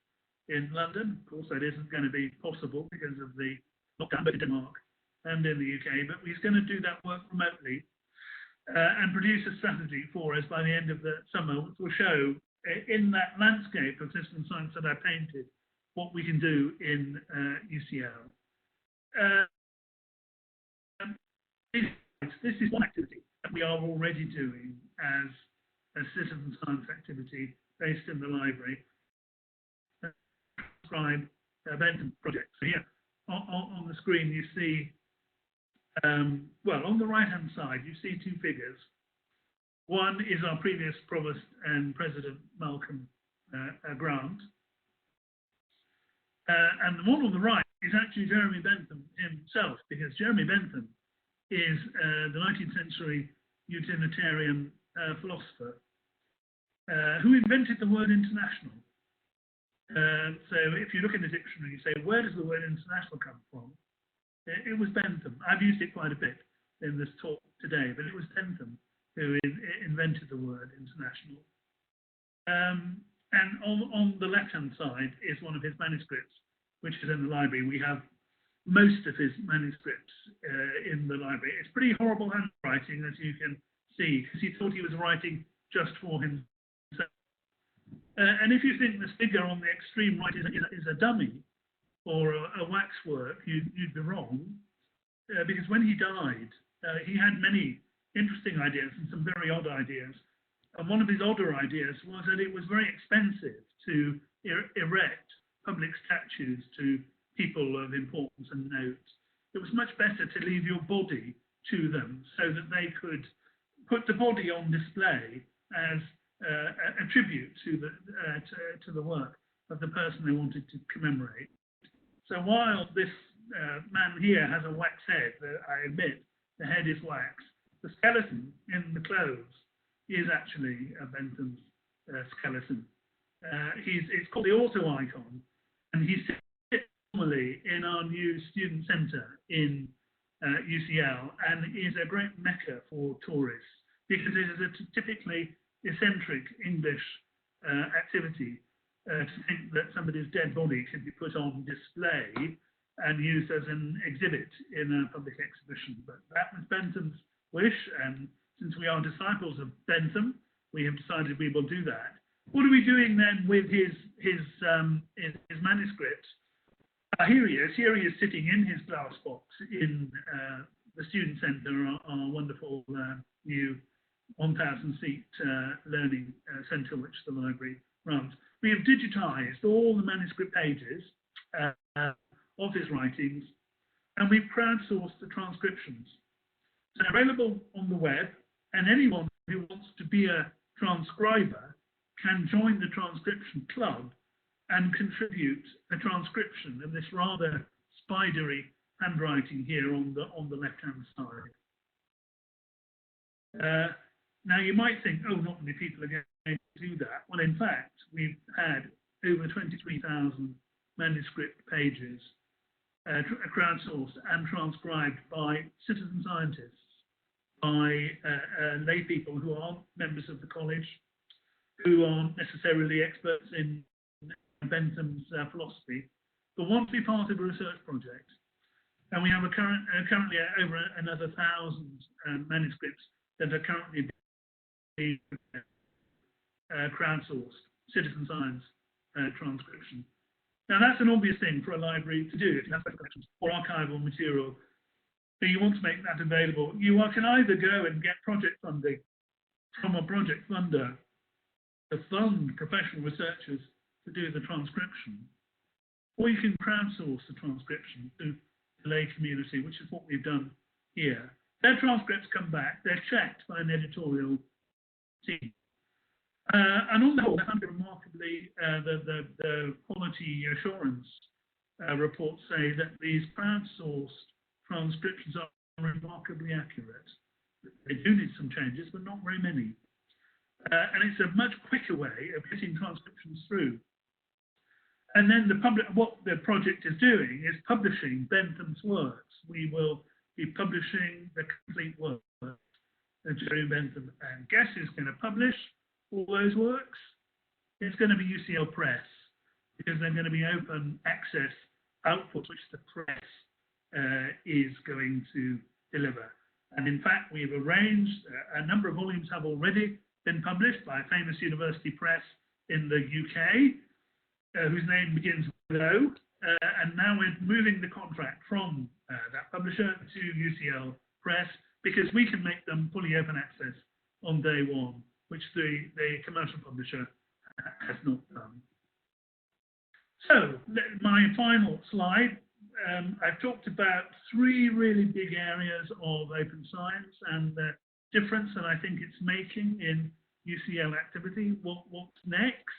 in London. Of course, that isn't going to be possible because of the lockdown in Denmark and in the UK, but he's going to do that work remotely and produce a strategy for us by the end of the summer, which will show in that landscape of citizen science that I painted what we can do in UCL. This is one activity that we are already doing as a citizen science activity based in the library. Describe Bentham project. So here on the screen you see, well, on the right-hand side you see two figures. One is our previous provost and president, Malcolm Grant. And the one on the right is actually Jeremy Bentham himself, because Jeremy Bentham is the 19th century utilitarian philosopher who invented the word international. So if you look in the dictionary, you say, where does the word international come from? It was Bentham. I've used it quite a bit in this talk today, but it was Bentham who invented the word international. And on the left-hand side is one of his manuscripts, which is in the library. We have most of his manuscripts in the library. It's pretty horrible handwriting, as you can see, because he thought he was writing just for himself. And if you think this figure on the extreme right is a dummy or a waxwork, you'd be wrong, because when he died, he had many interesting ideas and some very odd ideas. And one of his odder ideas was that it was very expensive to erect public statues to people of importance and note. It was much better to leave your body to them so that they could put the body on display as a tribute to the work of the person they wanted to commemorate. So while this man here has a wax head, I admit the head is wax, the skeleton in the clothes is actually Bentham's skeleton. It's called the auto icon, and he sits normally in our new student centre in UCL, and is a great mecca for tourists, because it is a typically eccentric English activity to think that somebody's dead body can be put on display and used as an exhibit in a public exhibition. But that was Bentham's wish, and since we are disciples of Bentham, we have decided we will do that. What are we doing then with his manuscript? Here he is. Here he is sitting in his glass box in the student centre, our wonderful new 1,000-seat learning centre which the library runs. We have digitised all the manuscript pages of his writings, and we've crowdsourced the transcriptions. So they're available on the web, and anyone who wants to be a transcriber can join the transcription club and contribute a transcription of this rather spidery handwriting here on the left-hand side. Now you might think, oh, not many people are going to do that. Well, in fact, we've had over 23,000 manuscript pages crowdsourced and transcribed by citizen scientists, by lay people who aren't members of the college, who aren't necessarily experts in Bentham's philosophy, but want to be part of a research project. And we have currently over another 1,000 manuscripts that are currently being crowdsourced, citizen science transcription. Now that's an obvious thing for a library to do if you have collections or archival material. So you want to make that available. You can either go and get project funding from a project funder to fund professional researchers to do the transcription, or you can crowdsource the transcription to the lay community, which is what we've done here. Their transcripts come back, they're checked by an editorial team. And on the whole, I found remarkably, the quality assurance reports say that these crowdsourced transcriptions are remarkably accurate. They do need some changes, but not very many. And it's a much quicker way of getting transcriptions through. And then what the project is doing is publishing Bentham's works. We will be publishing the complete work of Jerry Bentham. And guess who's going to publish all those works? It's going to be UCL Press, because they're going to be open access outputs which the press is going to deliver. And in fact, we've arranged, a number of volumes have already been published by a famous university press in the UK, whose name begins with O, and now we're moving the contract from that publisher to UCL Press, because we can make them fully open access on day one, which the commercial publisher has not done. So, my final slide, I've talked about three really big areas of open science and the difference that I think it's making in UCL activity. What's next?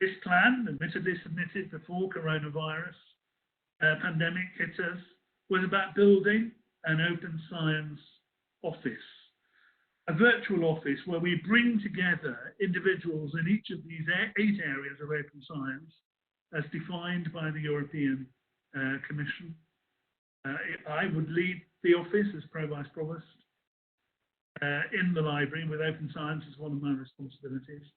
This plan, admittedly submitted before coronavirus pandemic hit us, was about building an open science office, a virtual office where we bring together individuals in each of these 8 areas of open science as defined by the European Commission. I would lead the office as Pro-Vice Provost in the library, with open science as one of my responsibilities.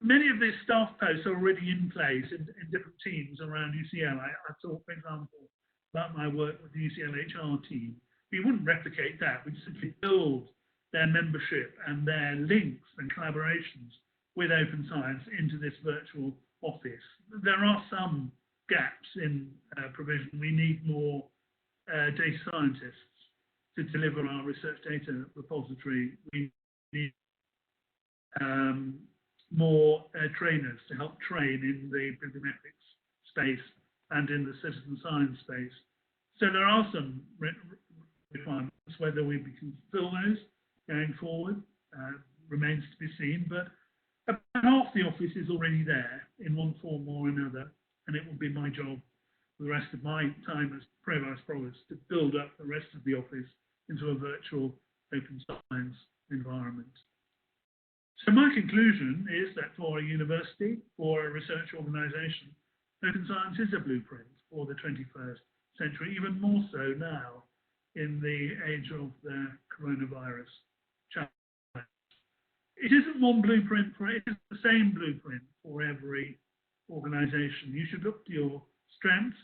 Many of these staff posts are already in place in different teams around UCL. I talked, for example, about my work with the UCL HR team. We wouldn't replicate that. We'd simply build their membership and their links and collaborations with open science into this virtual office. There are some gaps in provision. We need more data scientists to deliver our research data repository. We need more trainers to help train in the bibliometrics space and in the citizen science space. So there are some requirements. Whether we can fill those going forward remains to be seen, but about half the office is already there in one form or another, and it will be my job for the rest of my time as Pro-Vice Provost to build up the rest of the office into a virtual open science environment. So my conclusion is that for a university, for a research organisation, open science is a blueprint for the 21st century, even more so now in the age of the coronavirus challenge. It isn't one blueprint for it, it's the same blueprint for every organisation. You should look to your strengths,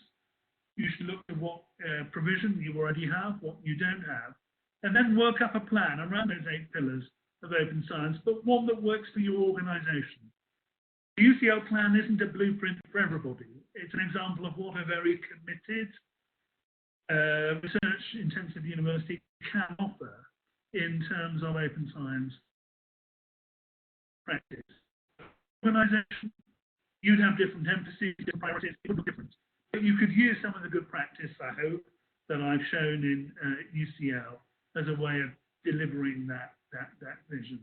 you should look at what provision you already have, what you don't have, and then work up a plan around those 8 pillars of open science, but one that works for your organisation. The UCL plan isn't a blueprint for everybody. It's an example of what a very committed research-intensive university can offer. in terms of open science practice. Organisation, you'd have different emphases, different priorities, it would look different. But you could use some of the good practice, I hope, that I've shown in UCL as a way of delivering that vision.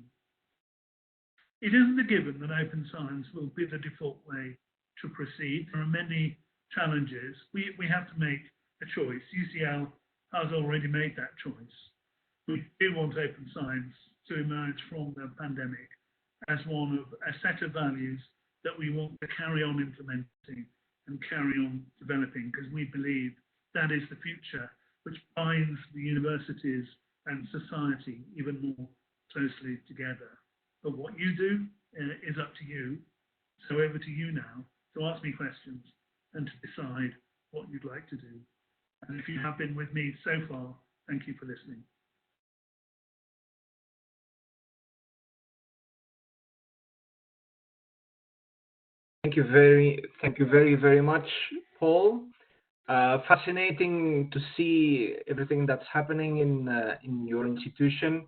It isn't a given that open science will be the default way to proceed. There are many challenges. We have to make a choice. UCL has already made that choice. We do want open science to emerge from the pandemic as one of a set of values that we want to carry on implementing and carry on developing, because we believe that is the future, which binds the universities and society even more closely together. But what you do is up to you. So over to you now to ask me questions and to decide what you'd like to do. And if you have been with me so far, thank you for listening. Thank you very much, Paul. Fascinating to see everything that's happening in your institution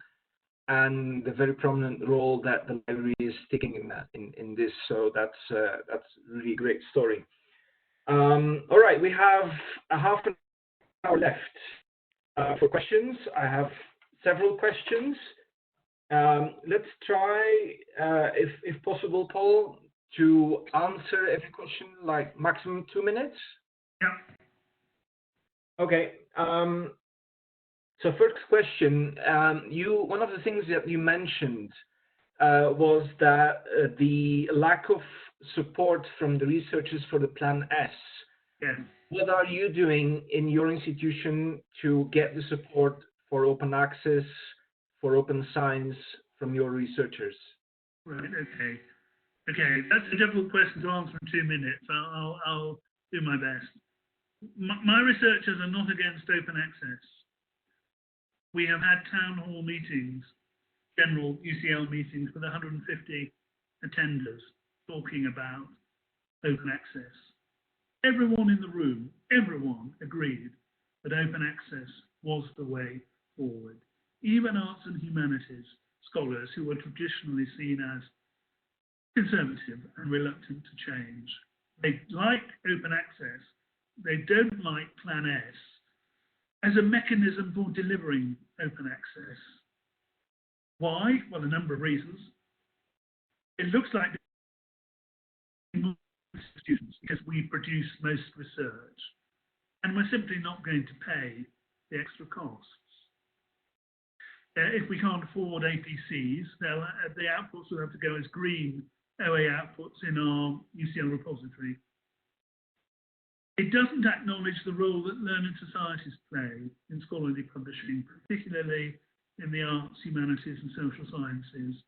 and the very prominent role that the library is taking in this. So that's really a great story. All right, we have a half an hour left for questions. I have several questions. Let's try, if possible, Paul, to answer every question like maximum 2 minutes. Yeah. Okay. So first question, one of the things that you mentioned was that the lack of support from the researchers for the Plan S. Yes. What are you doing in your institution to get the support for open access, for open science from your researchers? Right, okay. Okay, that's a difficult question to answer in 2 minutes. I'll do my best. My researchers are not against open access. We have had town hall meetings, general UCL meetings with 150 attenders talking about open access. Everyone in the room, everyone agreed that open access was the way forward. Even arts and humanities scholars who were traditionally seen as conservative and reluctant to change. They like open access. They don't like Plan S as a mechanism for delivering open access. Why? Well, a number of reasons. It looks like students because we produce most research, and we're simply not going to pay the extra costs. If we can't afford APCs, the outputs will have to go as green OA outputs in our UCL repository. It doesn't acknowledge the role that learned societies play in scholarly publishing, particularly in the arts, humanities, and social sciences.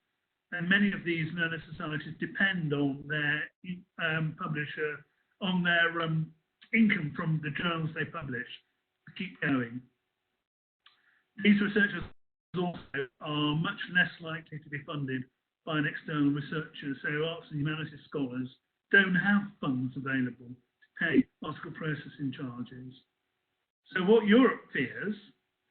And many of these learned societies depend on their publisher, on their income from the journals they publish to keep going. These researchers also are much less likely to be funded by an external researcher, so arts and humanities scholars don't have funds available to pay article processing charges. So what Europe fears,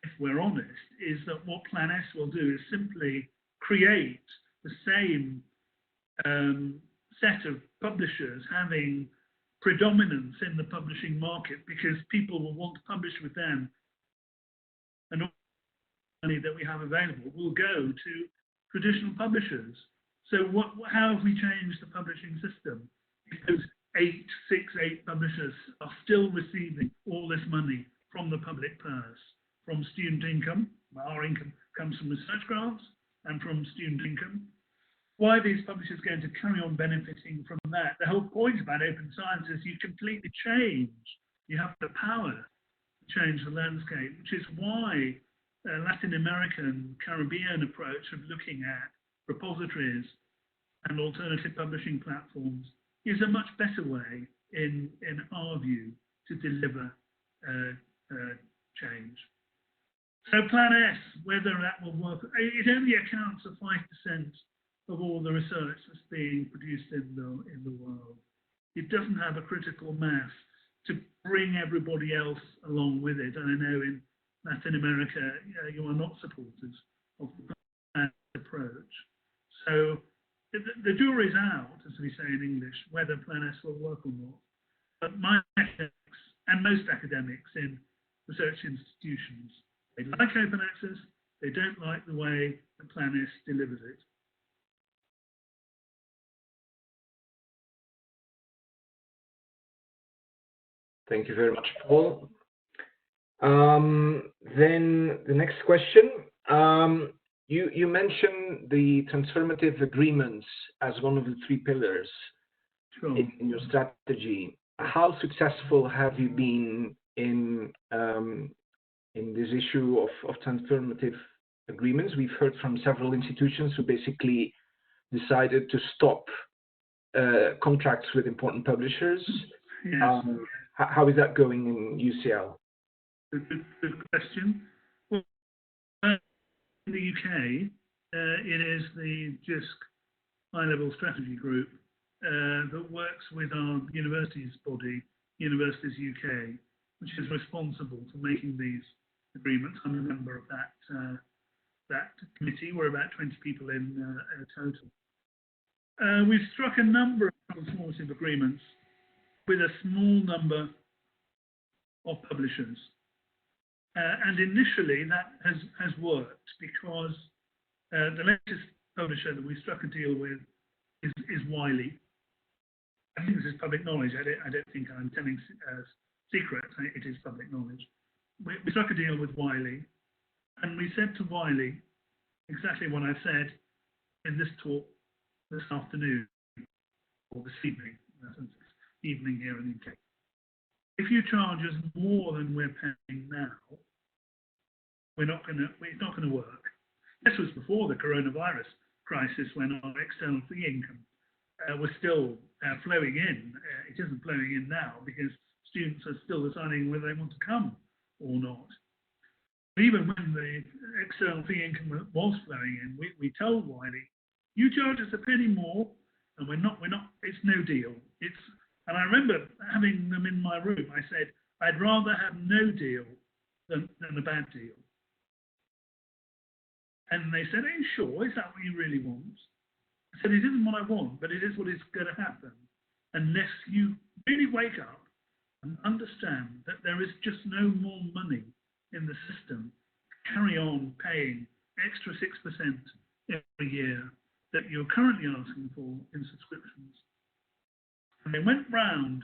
if we're honest, is that what Plan S will do is simply create the same set of publishers having predominance in the publishing market, because people will want to publish with them, and all the money that we have available will go to traditional publishers. So how have we changed the publishing system? Because 8 publishers are still receiving all this money from the public purse, from student income. Our income comes from research grants and from student income. Why are these publishers going to carry on benefiting from that? The whole point about open science is you completely change. You have the power to change the landscape, which is why a Latin American, Caribbean approach of looking at repositories and alternative publishing platforms is a much better way, in our view, to deliver change. So Plan S, whether that will work, it only accounts for 5% of all the research that's being produced in the world. It doesn't have a critical mass to bring everybody else along with it. And I know in Latin America, you are not supporters of the planned approach. So the jury's out, as we say in English, whether Plan S will work or not. But my academics, and most academics in research institutions, they like open access, they don't like the way that Plan S delivers it. Thank you very much, Paul. Then the next question. You mentioned the transformative agreements as one of the 3 pillars in your strategy. How successful have you been in this issue of transformative agreements? We've heard from several institutions who basically decided to stop contracts with important publishers. Yes. How is that going in UCL? Good question. Well, in the UK, it is the JISC high-level strategy group that works with our universities body, Universities UK, which is responsible for making these agreements. I'm a member of that committee. We're about 20 people in total. We've struck a number of transformative agreements with a small number of publishers. And initially that has worked because the latest publisher that we struck a deal with is Wiley. I think this is public knowledge. I don't think I'm telling secrets. It is public knowledge. We struck a deal with Wiley, and we said to Wiley exactly what I said in this talk this afternoon, or this evening, evening here in the UK. If you charge us more than we're paying now, it's not going to work. This was before the coronavirus crisis, when our external fee income was still flowing in. It isn't flowing in now because students are still deciding whether they want to come or not. Even when the external fee income was flowing in, we told Wiley, you charge us a penny more, and we're not. It's no deal. And I remember having them in my room. I said, I'd rather have no deal than a bad deal. And they said, are you sure? Is that what you really want? I said, it isn't what I want, but it is what is going to happen unless you really wake up and understand that there is just no more money in the system to carry on paying extra 6% every year that you're currently asking for in subscriptions. And they went round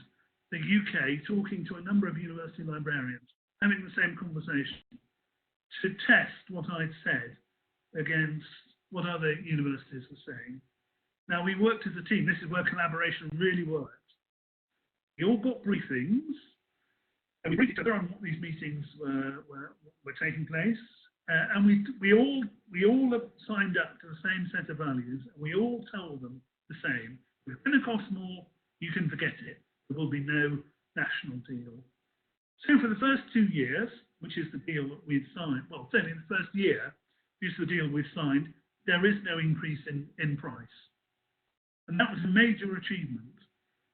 the UK talking to a number of university librarians, having the same conversation, to test what I'd said against what other universities were saying. Now, we worked as a team. This is where collaboration really worked. We all got briefings, and we briefed each other on what these meetings were taking place. And we all signed up to the same set of values, and we all told them the same. If it's going to cost more, you can forget it. There will be no national deal. So for the first 2 years, which is the deal that we've signed, well, certainly in the first year, which is the deal we've signed, there is no increase in price. And that was a major achievement,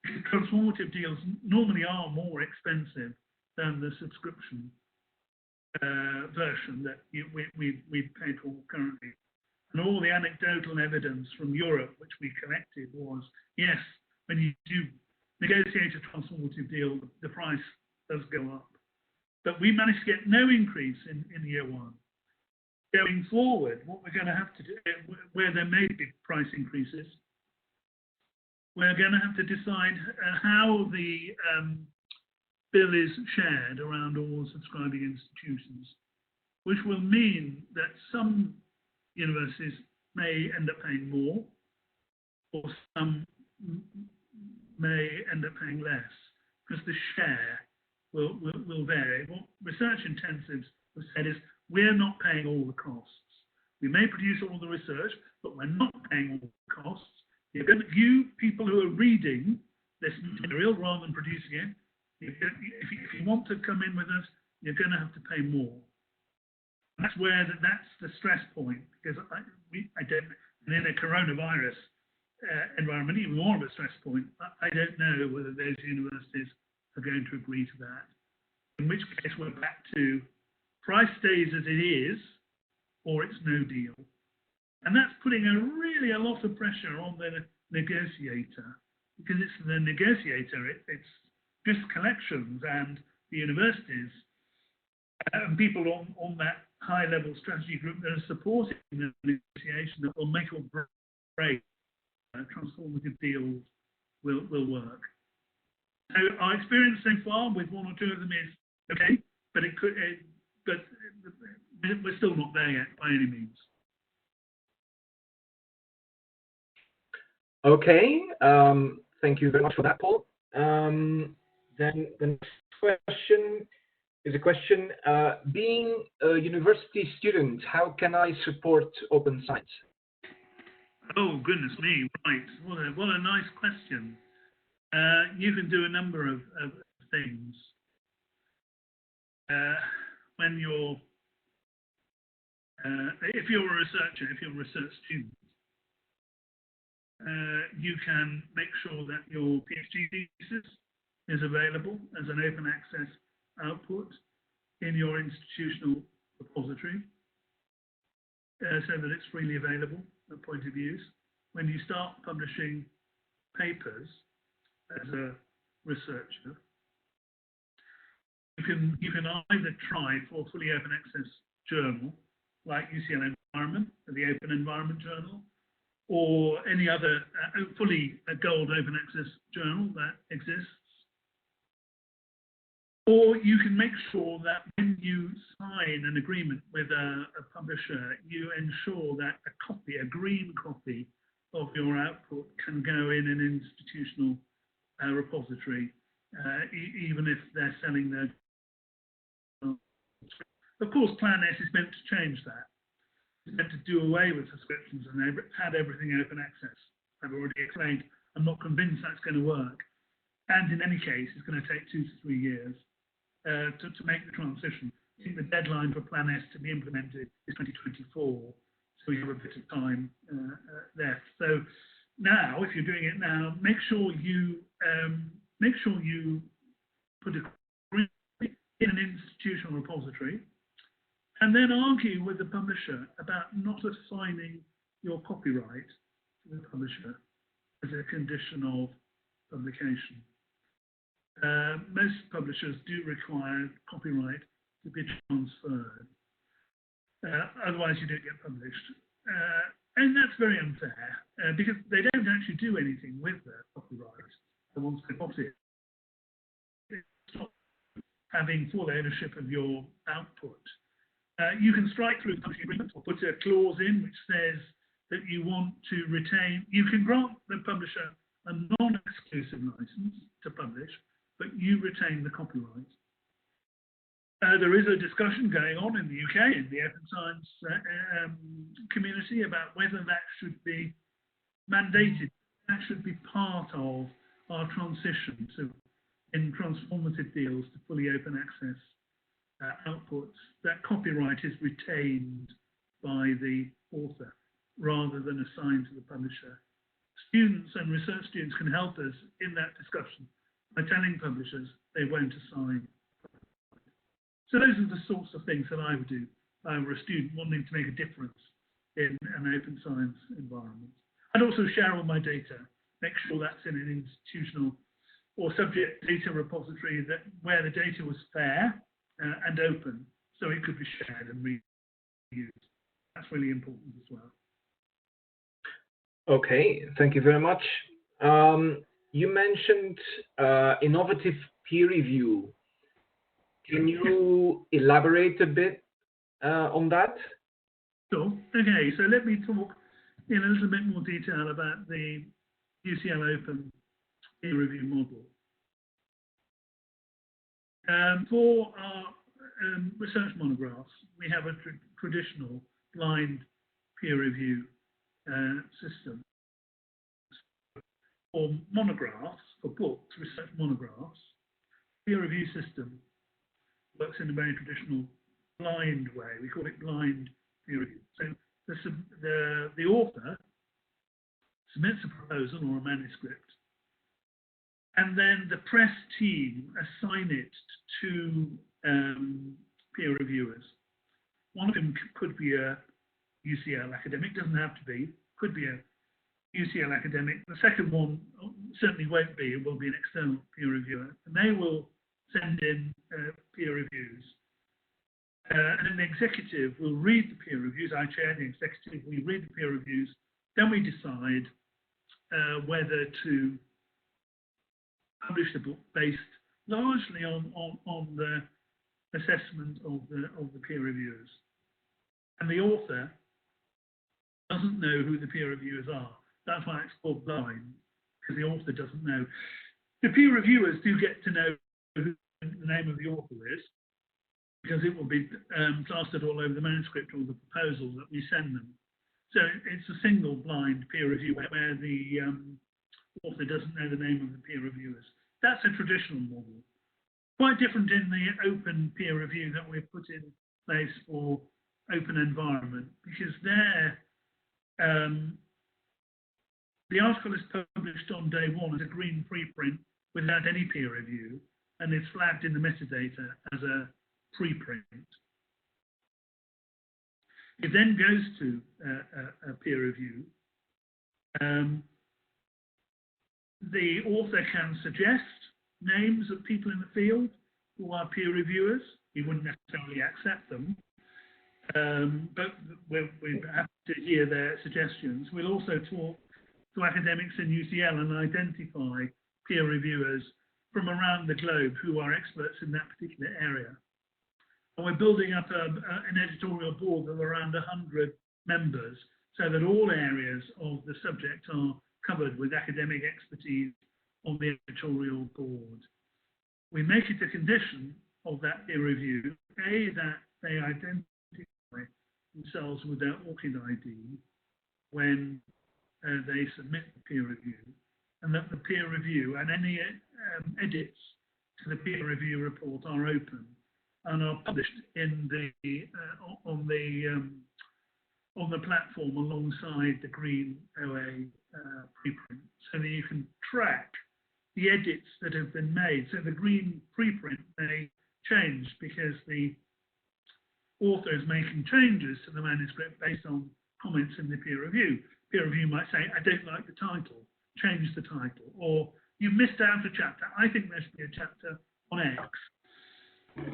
because transformative deals normally are more expensive than the subscription version that we paid for currently. And all the anecdotal evidence from Europe, which we collected, was, yes, when you do negotiate a transformative deal, the price does go up. But we managed to get no increase in year one. Going forward, what we're going to have to do, where there may be price increases, we're going to have to decide how the bill is shared around all subscribing institutions, which will mean that some universities may end up paying more, or some may end up paying less, because the share will vary. What research intensives have said is, we're not paying all the costs. We may produce all the research, but we're not paying all the costs. You people who are reading this material rather than producing it, if you want to come in with us, you're going to have to pay more. That's where that's the stress point, because I don't, and in a coronavirus environment, even more of a stress point, I don't know whether those universities are going to agree to that. In which case, we're back to price stays as it is, or it's no deal. And that's putting really a lot of pressure on the negotiator, because it's the negotiator, it's just collections and the universities and people on that high-level strategy group that are supporting the negotiation that will make or break transformative deals will work. So our experience so far with one or two of them is okay, but we're still not there yet by any means. Okay, thank you very much for that, Paul. Then the next question is a question, being a university student, how can I support open science? Oh, goodness me, right. What a nice question. You can do a number of things. When you're, if you're a researcher, if you're a research student, you can make sure that your PhD thesis is available as an open access output in your institutional repository, so that it's freely available at point of use. When you start publishing papers as a researcher, you can either try for a fully open access journal like UCL Environment, the Open Environment Journal, or any other fully gold open access journal that exists. Or you can make sure that when you sign an agreement with a publisher, you ensure that a green copy of your output can go in an institutional repository, even if they're selling their. Of course, Plan S is meant to change that. It's meant to do away with subscriptions and had everything open access. I've already explained, I'm not convinced that's going to work. And in any case, it's going to take 2 to 3 years to make the transition. I think the deadline for Plan S to be implemented is 2024, so we have a bit of time left. So now, if you're doing it now, make sure you put a green in an institutional repository, and then argue with the publisher about not assigning your copyright to the publisher as a condition of publication. Most publishers do require copyright to be transferred, otherwise you don't get published. And that's very unfair, because they don't actually do anything with their copyright once they've got it. It's not having full ownership of your output. You can strike through the publishing agreement or put a clause in which says that you want to retain, you can grant the publisher a non-exclusive license to publish, but you retain the copyright. There is a discussion going on in the UK, in the open science community, about whether that should be mandated. That should be part of our transition to, in transformative deals, to fully open access outputs, that copyright is retained by the author rather than assigned to the publisher. Students and research students can help us in that discussion by telling publishers they won't assign. So those are the sorts of things that I would do if I were a student wanting to make a difference in an open science environment. I'd also share all my data, make sure that's in an institutional or subject data repository where the data was fair and open, so it could be shared and reused. That's really important as well. Okay, thank you very much. You mentioned innovative peer review. Can you elaborate a bit on that? Sure. Okay, so let me talk in a little bit more detail about the UCL Open peer review model. For our research monographs, we have a traditional blind peer review system. For monographs, for books, research monographs, peer review system works in a very traditional blind way. We call it blind peer review. So the author submits a proposal or a manuscript, and then the press team assign it to peer reviewers. One of them could be a UCL academic, doesn't have to be, could be a UCL academic. The second one certainly won't be, it will be an external peer reviewer, and they will send in peer reviews. And then the executive will read the peer reviews. I chair the executive, we read the peer reviews, then we decide whether to publish the book based largely on the assessment of the peer reviewers. And the author doesn't know who the peer reviewers are. That's why it's called blind, because the author doesn't know. The peer reviewers do get to know who the name of the author is, because it will be plastered all over the manuscript or the proposal that we send them. So it's a single blind peer review where the author doesn't know the name of the peer reviewers. That's a traditional model. Quite different in the open peer review that we've put in place for open environment, because there the article is published on day one as a green preprint without any peer review, and it's flagged in the metadata as a preprint. It then goes to a peer review. The author can suggest names of people in the field who are peer reviewers. He wouldn't necessarily accept them, but we're happy to hear their suggestions. We'll also talk to academics in UCL and identify peer reviewers from around the globe who are experts in that particular area. And we're building up an editorial board of around 100 members so that all areas of the subject are covered with academic expertise on the editorial board. We make it a condition of that peer review, A, that they identify themselves with their ORCID ID when they submit the peer review, and that the peer review and any edits to the peer review report are open and are published in the on the platform alongside the green OA preprint, so that you can track the edits that have been made. So the green preprint may change because the author is making changes to the manuscript based on comments in the peer review. Peer review might say, I don't like the title, change the title, or you missed out a chapter, I think there should be a chapter on X.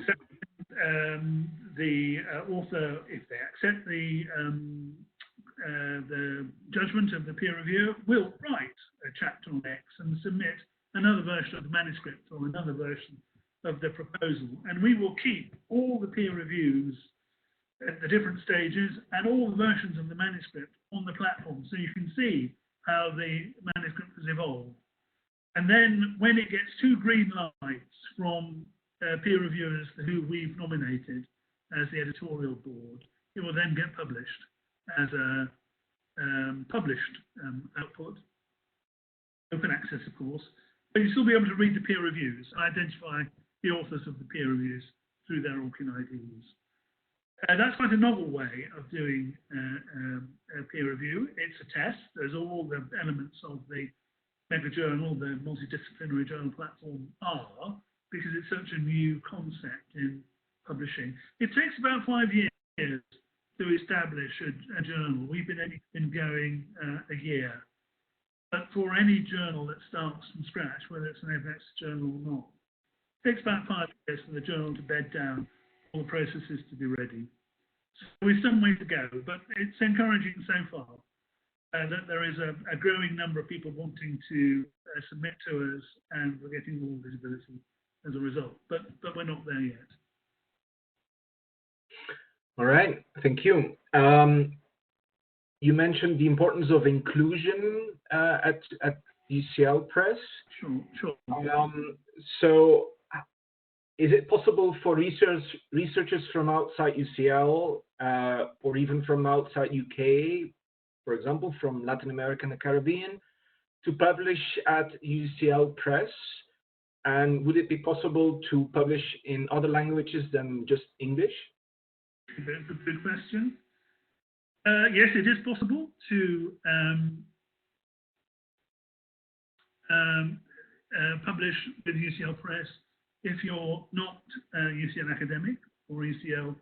So the author, if they accept the judgment of the peer reviewer, will write a chapter on X and submit another version of the manuscript or another version of the proposal. And we will keep all the peer reviews at the different stages and all the versions of the manuscript on the platform, so you can see how the manuscript has evolved. And then when it gets 2 green lights from peer reviewers who we've nominated as the editorial board, it will then get published as a published output, open access of course, but you'll still be able to read the peer reviews and identify the authors of the peer reviews through their ORCID IDs. That's quite a novel way of doing a peer review. It's a test. There's all the elements of the mega journal, the multidisciplinary journal platform are, because it's such a new concept in publishing. It takes about 5 years to establish a journal. We've been going a year. But for any journal that starts from scratch, whether it's an open access journal or not, it takes about 5 years for the journal to bed down, all the processes to be ready. So we've some way to go, but it's encouraging so far that there is a growing number of people wanting to submit to us, and we're getting more visibility as a result, but we're not there yet. All right, thank you. You mentioned the importance of inclusion at UCL Press. Sure. So is it possible for researchers from outside UCL or even from outside UK, for example, from Latin America and the Caribbean, to publish at UCL Press? And would it be possible to publish in other languages than just English? That's a good question. Yes, it is possible to publish with UCL Press if you're not UCL academic or UCL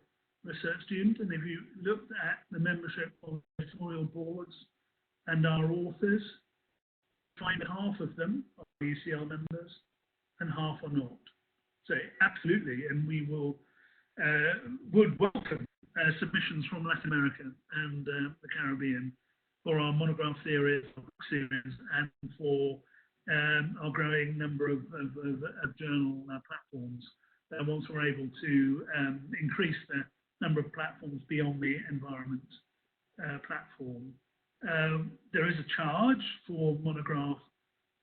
research student, and if you looked at the membership of editorial boards and our authors, find half of them are UCL members and half are not. So absolutely, and we would welcome submissions from Latin America and the Caribbean for our monograph series, and for our growing number of journal platforms. Once we're able to increase the number of platforms beyond the environment platform. There is a charge for monograph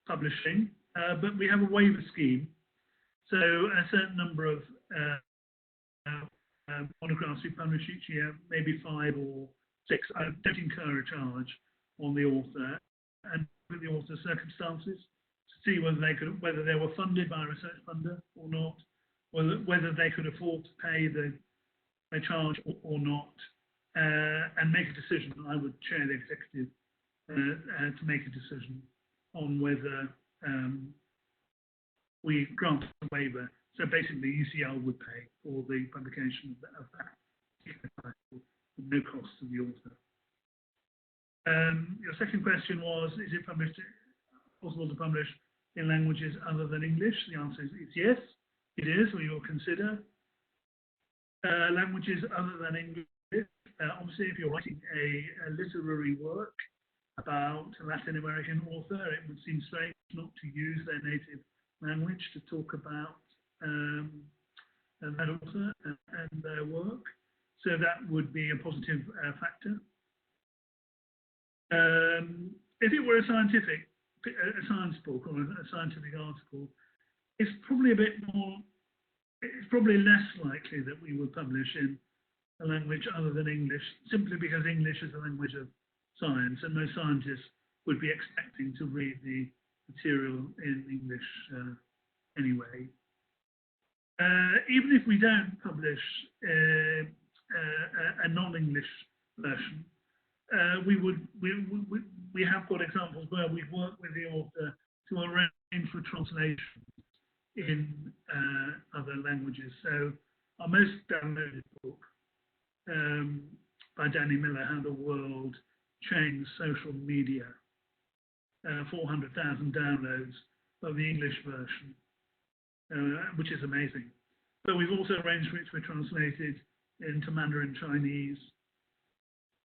publishing, but we have a waiver scheme. So a certain number of monographs we publish each year, maybe 5 or 6, don't incur a charge on the author, and with the author's circumstances, to see whether they were funded by a research funder or not, whether they could afford to pay the charge or not, and make a decision. I would chair the executive to make a decision on whether we grant a waiver. So basically, UCL would pay for the publication of that particular title at no cost to the author. Your second question was, is it possible to publish in languages other than English? The answer is yes, it is. We will consider languages other than English. Obviously, if you're writing a literary work about a Latin American author, it would seem strange not to use their native language to talk about that author and their work. So that would be a positive factor. If it were a science book or a scientific article, it's probably less likely that we would publish in a language other than English, simply because English is the language of science, and most scientists would be expecting to read the material in English anyway. Even if we don't publish a non-English version, we have got examples where we've worked with the author to arrange for translation in other languages. So our most downloaded book by Danny Miller, How the World Changed Social Media, 400,000 downloads of the English version, which is amazing. But we've also arranged for it to be translated into Mandarin Chinese.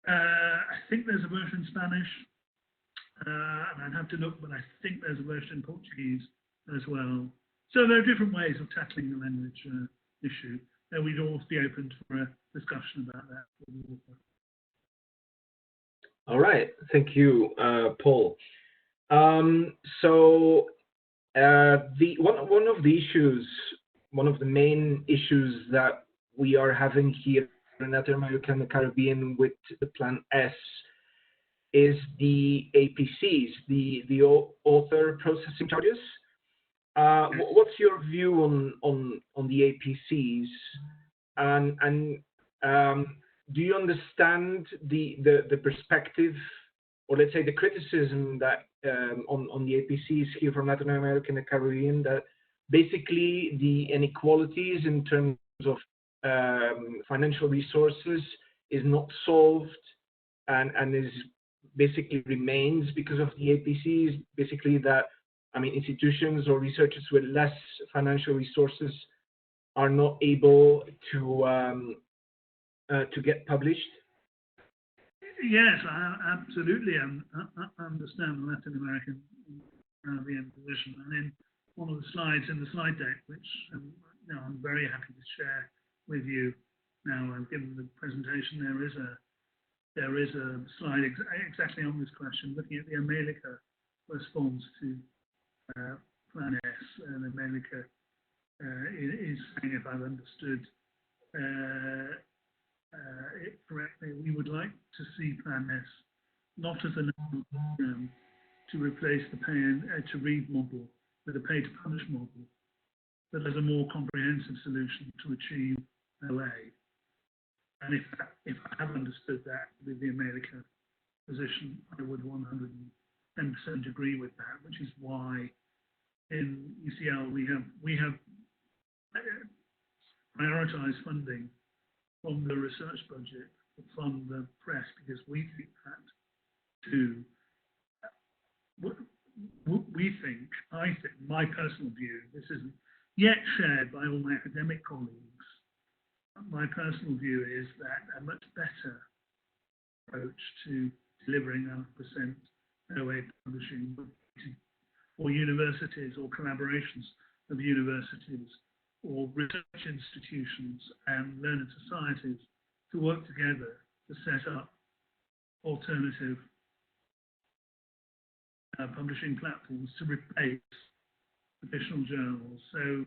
I think there's a version in Spanish, and I'd have to look, but I think there's a version in Portuguese as well. So there are different ways of tackling the language issue. We'd always be open for a discussion about that. All right, thank you, Paul. So one of the main issues that we are having here in Latin America and the Caribbean with the Plan S is the APCs, the author processing charges. What's your view on the APCs, and do you understand the perspective, or let's say the criticism that on the APCs here from Latin America and the Caribbean, that basically the inequalities in terms of financial resources is not solved and is basically remains because of the APCs, basically that, I mean, institutions or researchers with less financial resources are not able to get published? Yes, absolutely. I understand the Latin American Caribbean position. And in one of the slides in the slide deck, which I'm very happy to share with you now, given the presentation, there is a slide exactly on this question, looking at the America response to Plan S. And America is saying, if I've understood it correctly, we would like to see Plan S not as a program to replace the pay to read model with a pay to publish model, but as a more comprehensive solution to achieve LA. And if I have understood that with the America position, I would 110% agree with that, which is why in UCL we have prioritized funding from the research budget to fund the press, because we think that too. I think, my personal view, this isn't yet shared by all my academic colleagues, my personal view is that a much better approach to delivering 100% OA publishing or universities or collaborations of universities or research institutions and learned societies to work together to set up alternative publishing platforms to replace traditional journals. So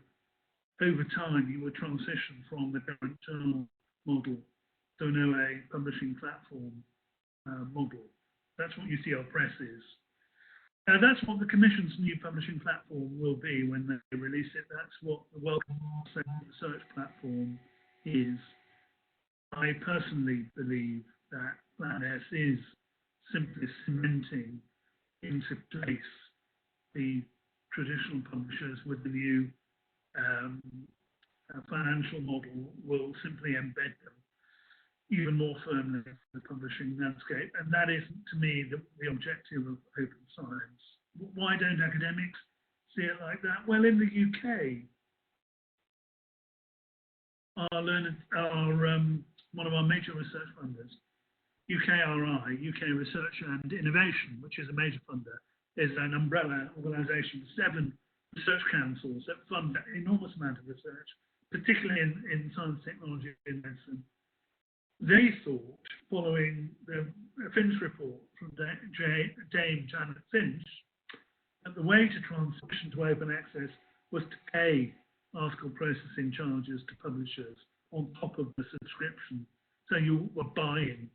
over time, you would transition from the current journal model to an OA publishing platform model. That's what UCL Press is. That's what the Commission's new publishing platform will be when they release it. That's what the Welcome Research Platform is. I personally believe that Plan S is simply cementing into place the traditional publishers with the new financial model, will simply embed them even more firmly in the publishing landscape. And that is, to me, the objective of open science. Why don't academics see it like that? Well, in the UK, one of our major research funders, UKRI, UK Research and Innovation, which is a major funder, is an umbrella organisation, 7 research councils that fund an enormous amount of research, particularly in science, technology and medicine. They thought, following the Finch report from Dame Janet Finch, that the way to transition to open access was to pay article processing charges to publishers on top of the subscription. So you were buying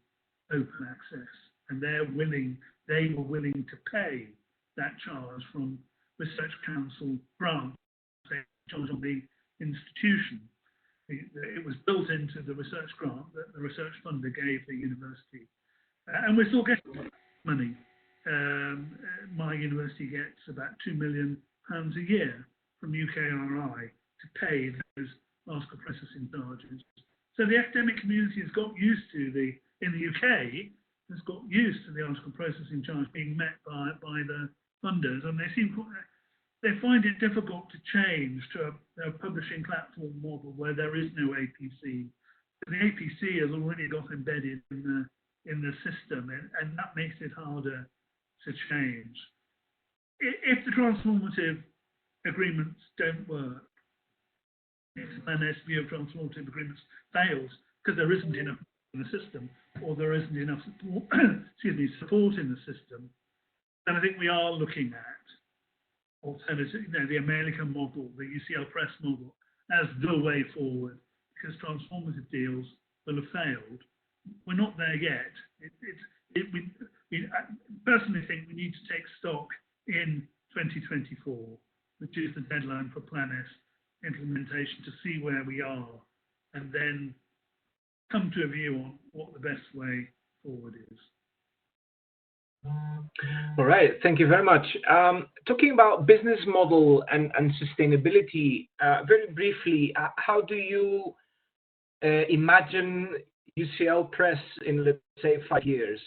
open access, and they were willing to pay that charge from Research Council grants they charge on the institution. It was built into the research grant that the research funder gave the university. And we're still getting money. My university gets about £2 million a year from UKRI to pay those article processing charges. So the academic community has got used to in the UK, has got used to the article processing charge being met by the funders, and they find it difficult to change to a publishing platform model where there is no APC. The APC has already got embedded in the system, and that makes it harder to change. If the transformative agreements don't work, if the Plan S view of transformative agreements fails because there isn't enough in the system, or there isn't enough support, support in the system, then I think we are looking at alternative, the American model, the UCL Press model, as the way forward, because transformative deals will have failed. We're not there yet. I personally think we need to take stock in 2024, which is the deadline for Plan S implementation, to see where we are, and then come to a view on what the best way forward is. All right, thank you very much. Talking about business model and sustainability, very briefly, how do you imagine UCL Press in, let's say, 5 years?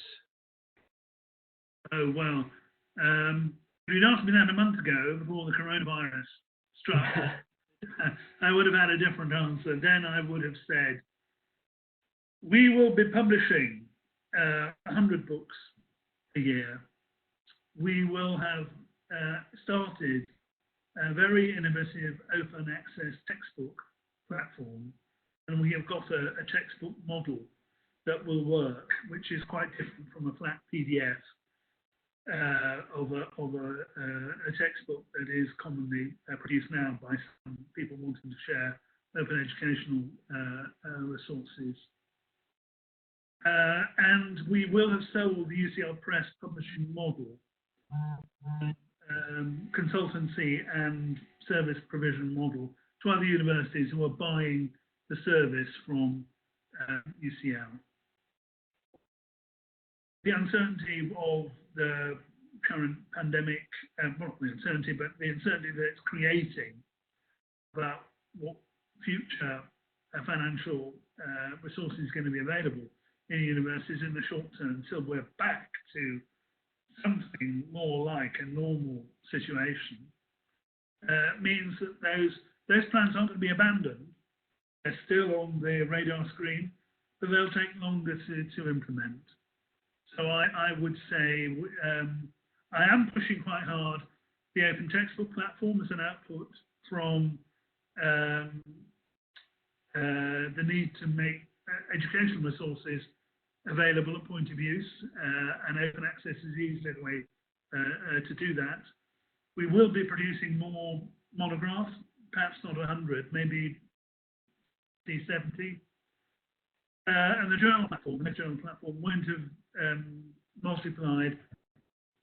Oh, well, if you'd asked me that a month ago, before the coronavirus struck, I would have had a different answer. Then I would have said, we will be publishing 100 books a year. We will have started a very innovative open access textbook platform, and we have got a textbook model that will work, which is quite different from a flat PDF of a textbook that is commonly produced now by some people wanting to share open educational resources. And we will have sold the UCL Press publishing model, consultancy and service provision model, to other universities who are buying the service from UCL. The uncertainty of the current pandemic, not the uncertainty, but the uncertainty that it's creating about what future financial resources going to be available in universities in the short term until we're back to something more like a normal situation, means that those plans aren't going to be abandoned. They're still on the radar screen, but they'll take longer to implement. So I would say I am pushing quite hard the open textbook platform as an output from the need to make educational resources available at point of use, and open access is easily the way to do that. We will be producing more monographs, perhaps not 100, maybe 70. And the journal platform won't have multiplied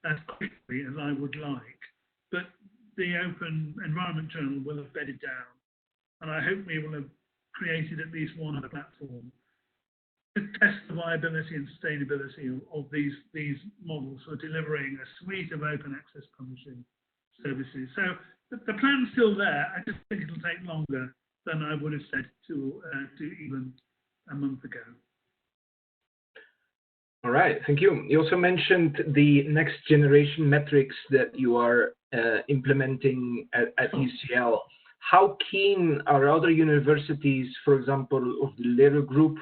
as quickly as I would like, but the Open Environment Journal will have bedded down, and I hope we will have created at least one other platform to test the viability and sustainability of these models for delivering a suite of open access publishing services. So the plan's still there. I just think it'll take longer than I would have said to even a month ago. All right, thank you. You also mentioned the next generation metrics that you are implementing at UCL. How keen are other universities, for example, of the LERU group,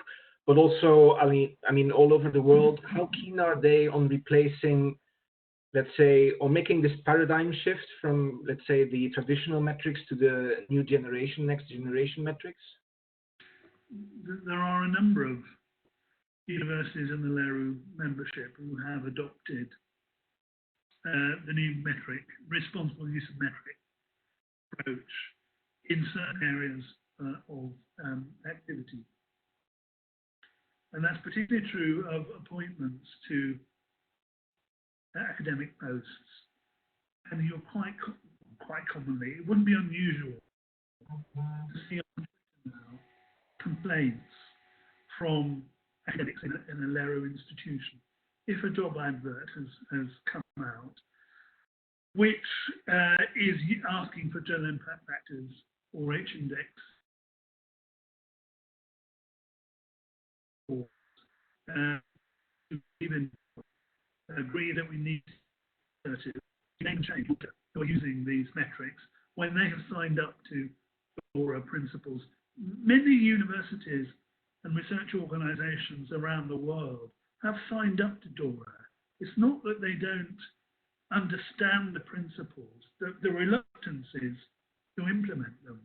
but also, I mean, all over the world, how keen are they on replacing, let's say, or making this paradigm shift from, let's say, the traditional metrics to the new generation, next generation metrics? There are a number of universities in the LERU membership who have adopted the new metric, responsible use of metric approach in certain areas of activity. And that's particularly true of appointments to academic posts. And you're quite commonly, it wouldn't be unusual to see on Twitter now complaints from academics in a LERU institution if a job advert has come out which is asking for journal impact factors or H-index, or even agree that we need to name change who are using these metrics when they have signed up to DORA principles. Many universities and research organisations around the world have signed up to DORA. It's not that they don't understand the principles, the reluctance is to implement them.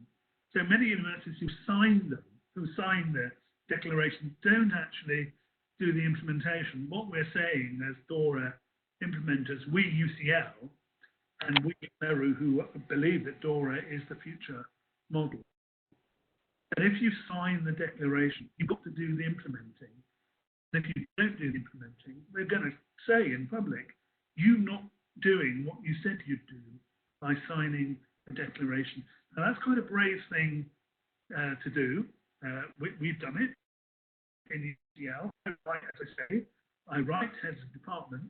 So many universities who sign the declaration, don't actually do the implementation. What we're saying as DORA implementers, we UCL and we LERU, who believe that DORA is the future model. But if you sign the declaration, you've got to do the implementing. And if you don't do the implementing, they're going to say in public, you're not doing what you said you'd do by signing a declaration. Now that's quite a brave thing to do. We've done it in UCL. As I say, I write heads of department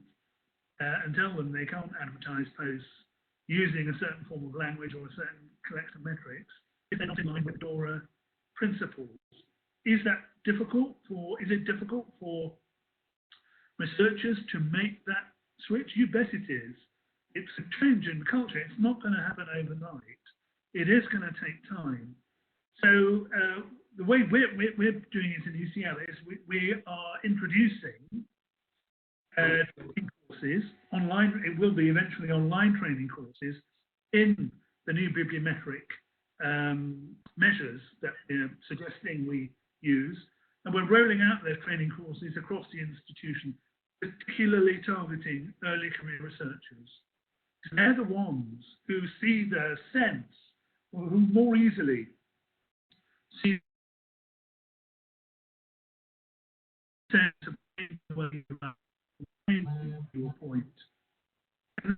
and tell them they can't advertise posts using a certain form of language or a certain collection of metrics if they're not in line with DORA principles. Is it difficult for researchers to make that switch? You bet it is. It's a change in the culture. It's not going to happen overnight. It is going to take time. So the way we're doing it in UCL is we are introducing training courses online. It will be eventually online training courses in the new bibliometric measures that we're suggesting we use. And we're rolling out those training courses across the institution, particularly targeting early career researchers. They're the ones who see the sense, or who more easily see the sense of your point. So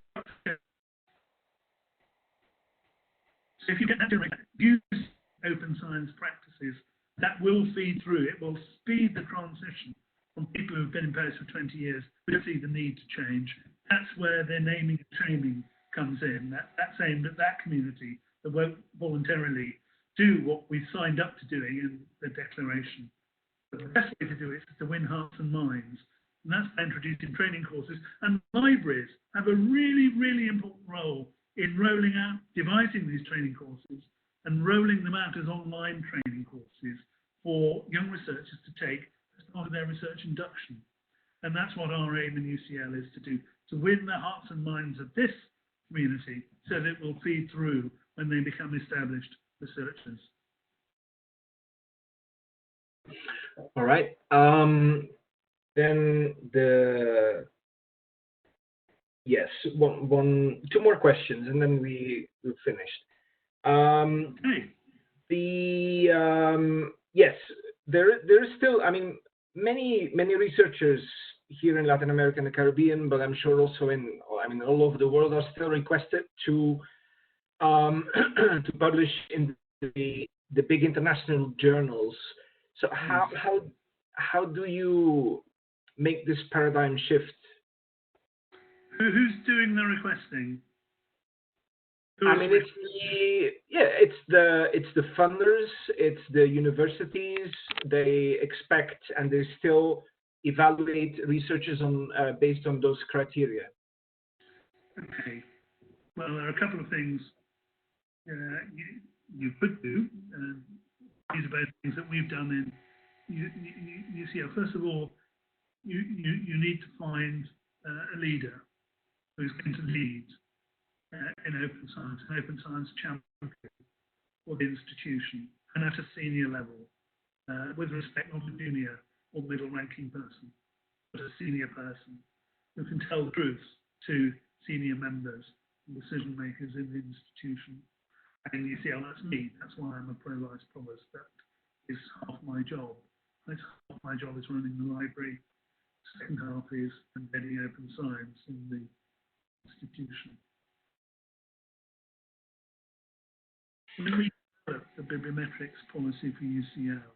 if you get that direct, use open science practices, that will feed through. It will speed the transition from people who've been in post for 20 years who see the need to change. That's where their naming and shaming comes in. That's aimed at that community that won't voluntarily do what we signed up to doing in the declaration But the best way to do it is to win hearts and minds. And that's by introducing training courses. And libraries have a really, really important role in rolling out, devising these training courses and rolling them out as online training courses for young researchers to take as part of their research induction. And that's what our aim in UCL is to do, to win the hearts and minds of this community so that it will feed through when they become established researchers. All right. Then two more questions, and then we've finished. Okay. Yes, there is still, I mean, many researchers here in Latin America and the Caribbean, but I'm sure also all over the world are still requested to to publish in the big international journals. So how do you make this paradigm shift? Who's doing the requesting? I mean, it's the funders, it's the universities. They expect and they still evaluate researchers on based on those criteria. Okay. Well, there are a couple of things you could do. These are both things that we've done in UCL. First of all, you need to find a leader who's going to lead in open science, an open science champion for the institution, and at a senior level, with respect not a junior or middle-ranking person, but a senior person who can tell the truth to senior members and decision makers in the institution. And in UCL, that's me. That's why I'm a pro-vice provost. That is half my job. Half my job is running the library. Second half is embedding open science in the institution. When we developed the bibliometrics policy for UCL,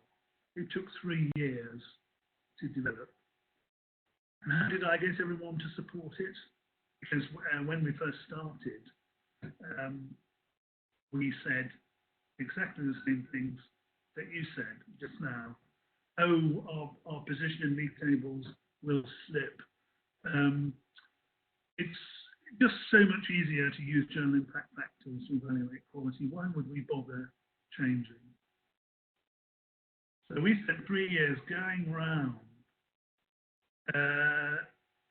it took 3 years to develop. And how did I get everyone to support it? Because when we first started, we said exactly the same things that you said just now. Oh, our position in league tables will slip. It's just so much easier to use journal impact factors to evaluate quality. Why would we bother changing? So we spent 3 years going round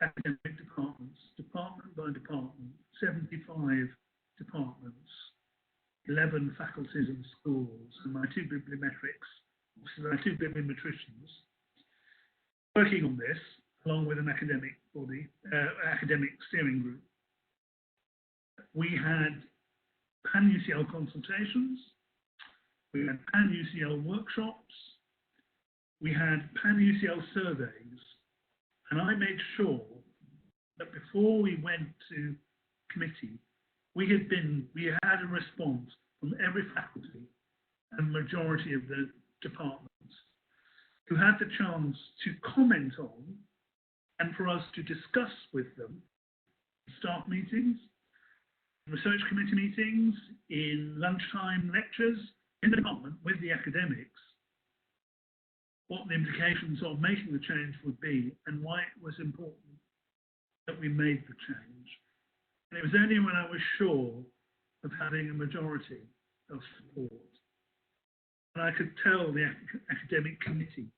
academic departments, department by department, 75 departments, 11 faculties and schools, and my two bibliometricians, working on this, along with an academic body, academic steering group. We had pan-UCL consultations, we had pan-UCL workshops, we had pan-UCL surveys, and I made sure that before we went to committee, we had a response from every faculty and majority of the departments who had the chance to comment on and for us to discuss with them in staff meetings, research committee meetings, in lunchtime lectures in the department with the academics, what the implications of making the change would be and why it was important that we made the change. And it was only when I was sure of having a majority of support. And I could tell the academic committee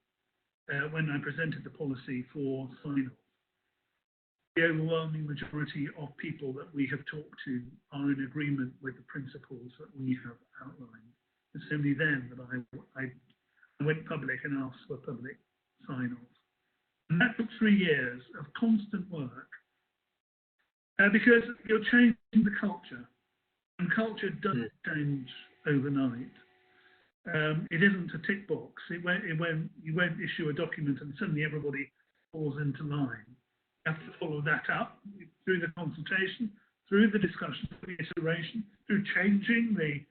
when I presented the policy for sign-off, the overwhelming majority of people that we have talked to are in agreement with the principles that we have outlined. It's only then that I went public and asked for public sign-off. And that took 3 years of constant work because you're changing the culture, and culture doesn't change overnight. It isn't a tick box. You won't issue a document and suddenly everybody falls into line. You have to follow that up through the consultation, through the discussion, through the iteration, through changing the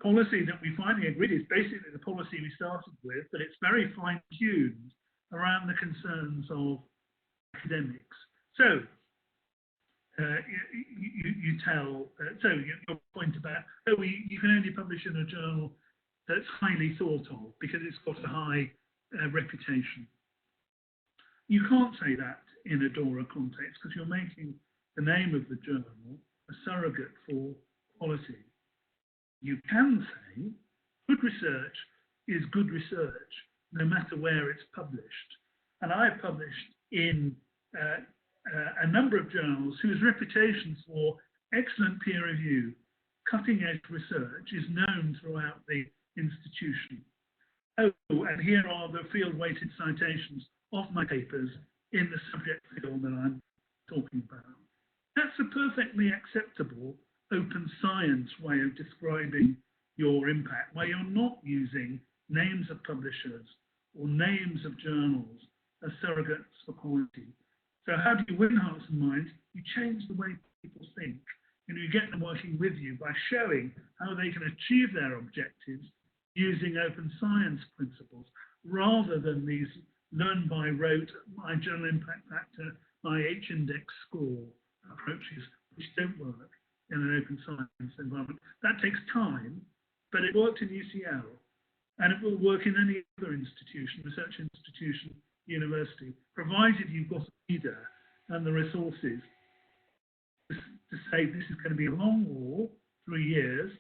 policy that we finally agreed is basically the policy we started with, but it's very fine-tuned around the concerns of academics. So your point about, you can only publish in a journal that's highly thought of because it's got a high reputation. You can't say that in a DORA context because you're making the name of the journal a surrogate for quality. You can say good research is good research, no matter where it's published. And I've published in a number of journals whose reputation for excellent peer review, cutting-edge research is known throughout the institution. Oh, and here are the field-weighted citations of my papers in the subject field that I'm talking about. That's a perfectly acceptable open science way of describing your impact, where you're not using names of publishers or names of journals as surrogates for quality. So how do you win hearts and minds? You change the way people think. You get them working with you by showing how they can achieve their objectives using open science principles, rather than these learn by rote, my journal impact factor, my H-index score approaches, which don't work in an open science environment. That takes time, but it worked in UCL, and it will work in any other institution, research institution, university, provided you've got a leader and the resources to say this is going to be a long war, 3 years,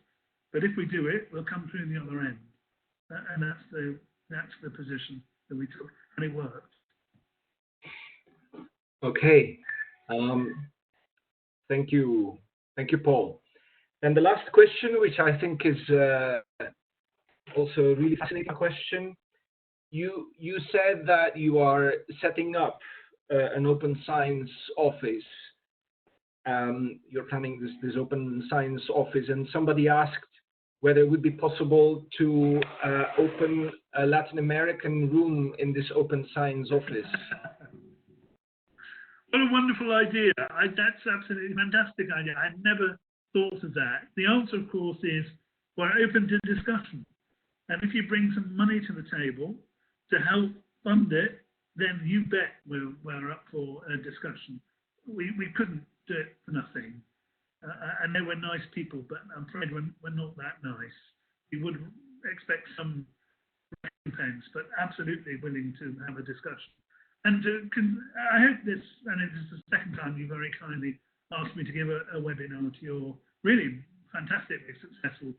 but if we do it, we'll come through the other end. And that's the position that we took, and it worked. Okay. Thank you, Paul. And the last question, which I think is also a really fascinating question. You said that you are setting up an open science office. You're planning this open science office, and somebody asked whether it would be possible to open a Latin American room in this open science office. What a wonderful idea. That's absolutely a fantastic idea. I'd never thought of that. The answer, of course, is we're open to discussion. And if you bring some money to the table to help fund it, then you bet we're up for a discussion. We couldn't do it for nothing. I know we're nice people, but I'm afraid we're not that nice. We would expect some recompense, but absolutely willing to have a discussion. And I hope this, and it is the second time you very kindly asked me to give a webinar to your really fantastically successful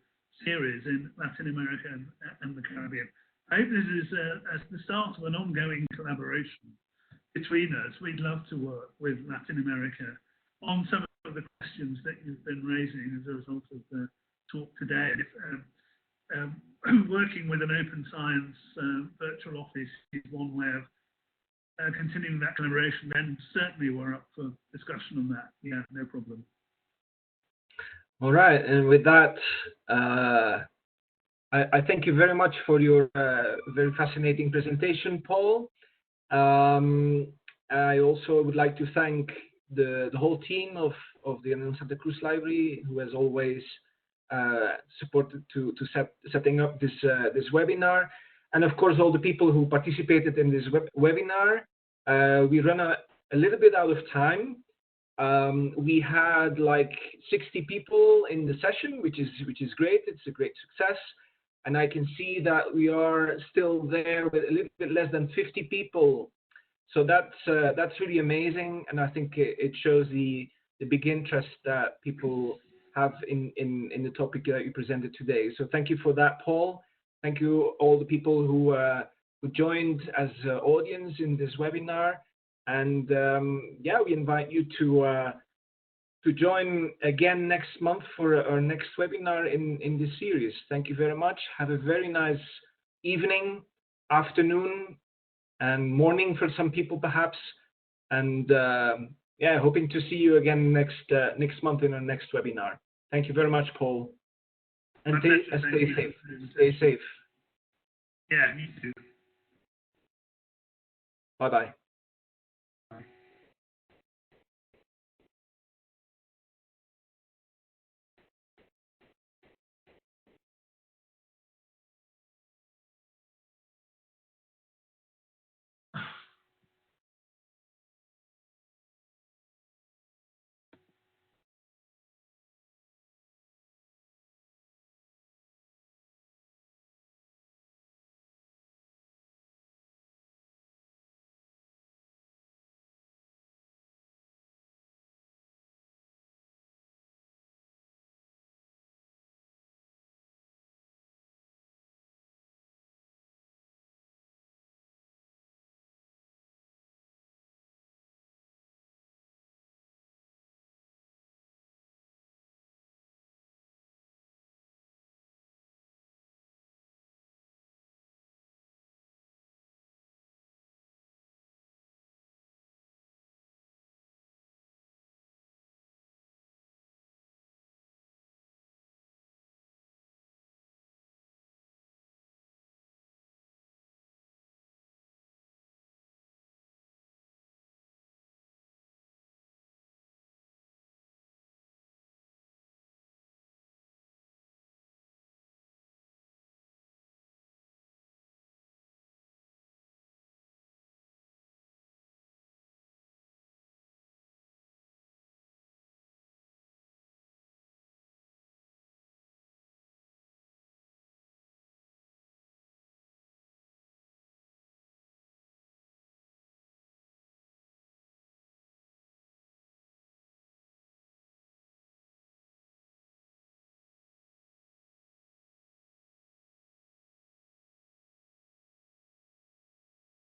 series in Latin America and the Caribbean. I hope this is the start of an ongoing collaboration between us. We'd love to work with Latin America on some of the questions that you've been raising as a result of the talk today. Working with an open science virtual office is one way of continuing that collaboration, then certainly we're up for discussion on that. Yeah, no problem. All right, and with that, I thank you very much for your very fascinating presentation, Paul. I also would like to thank the whole team of the Santa Cruz Library, who has always supported to setting up this webinar, and of course all the people who participated in this webinar. We run a little bit out of time. We had like 60 people in the session, which is great. It's a great success, and I can see that we are still there with a little bit less than 50 people. So that's really amazing, and I think it shows the big interest that people have in the topic that you presented today. So thank you for that, Paul. Thank you all the people who joined as audience in this webinar, and yeah, we invite you to join again next month for our next webinar in this series. Thank you very much. Have a very nice evening, afternoon, and morning for some people perhaps, and yeah, hoping to see you again next month in our next webinar. Thank you very much, Paul, and stay safe. Stay safe. Yeah, you too. Bye bye.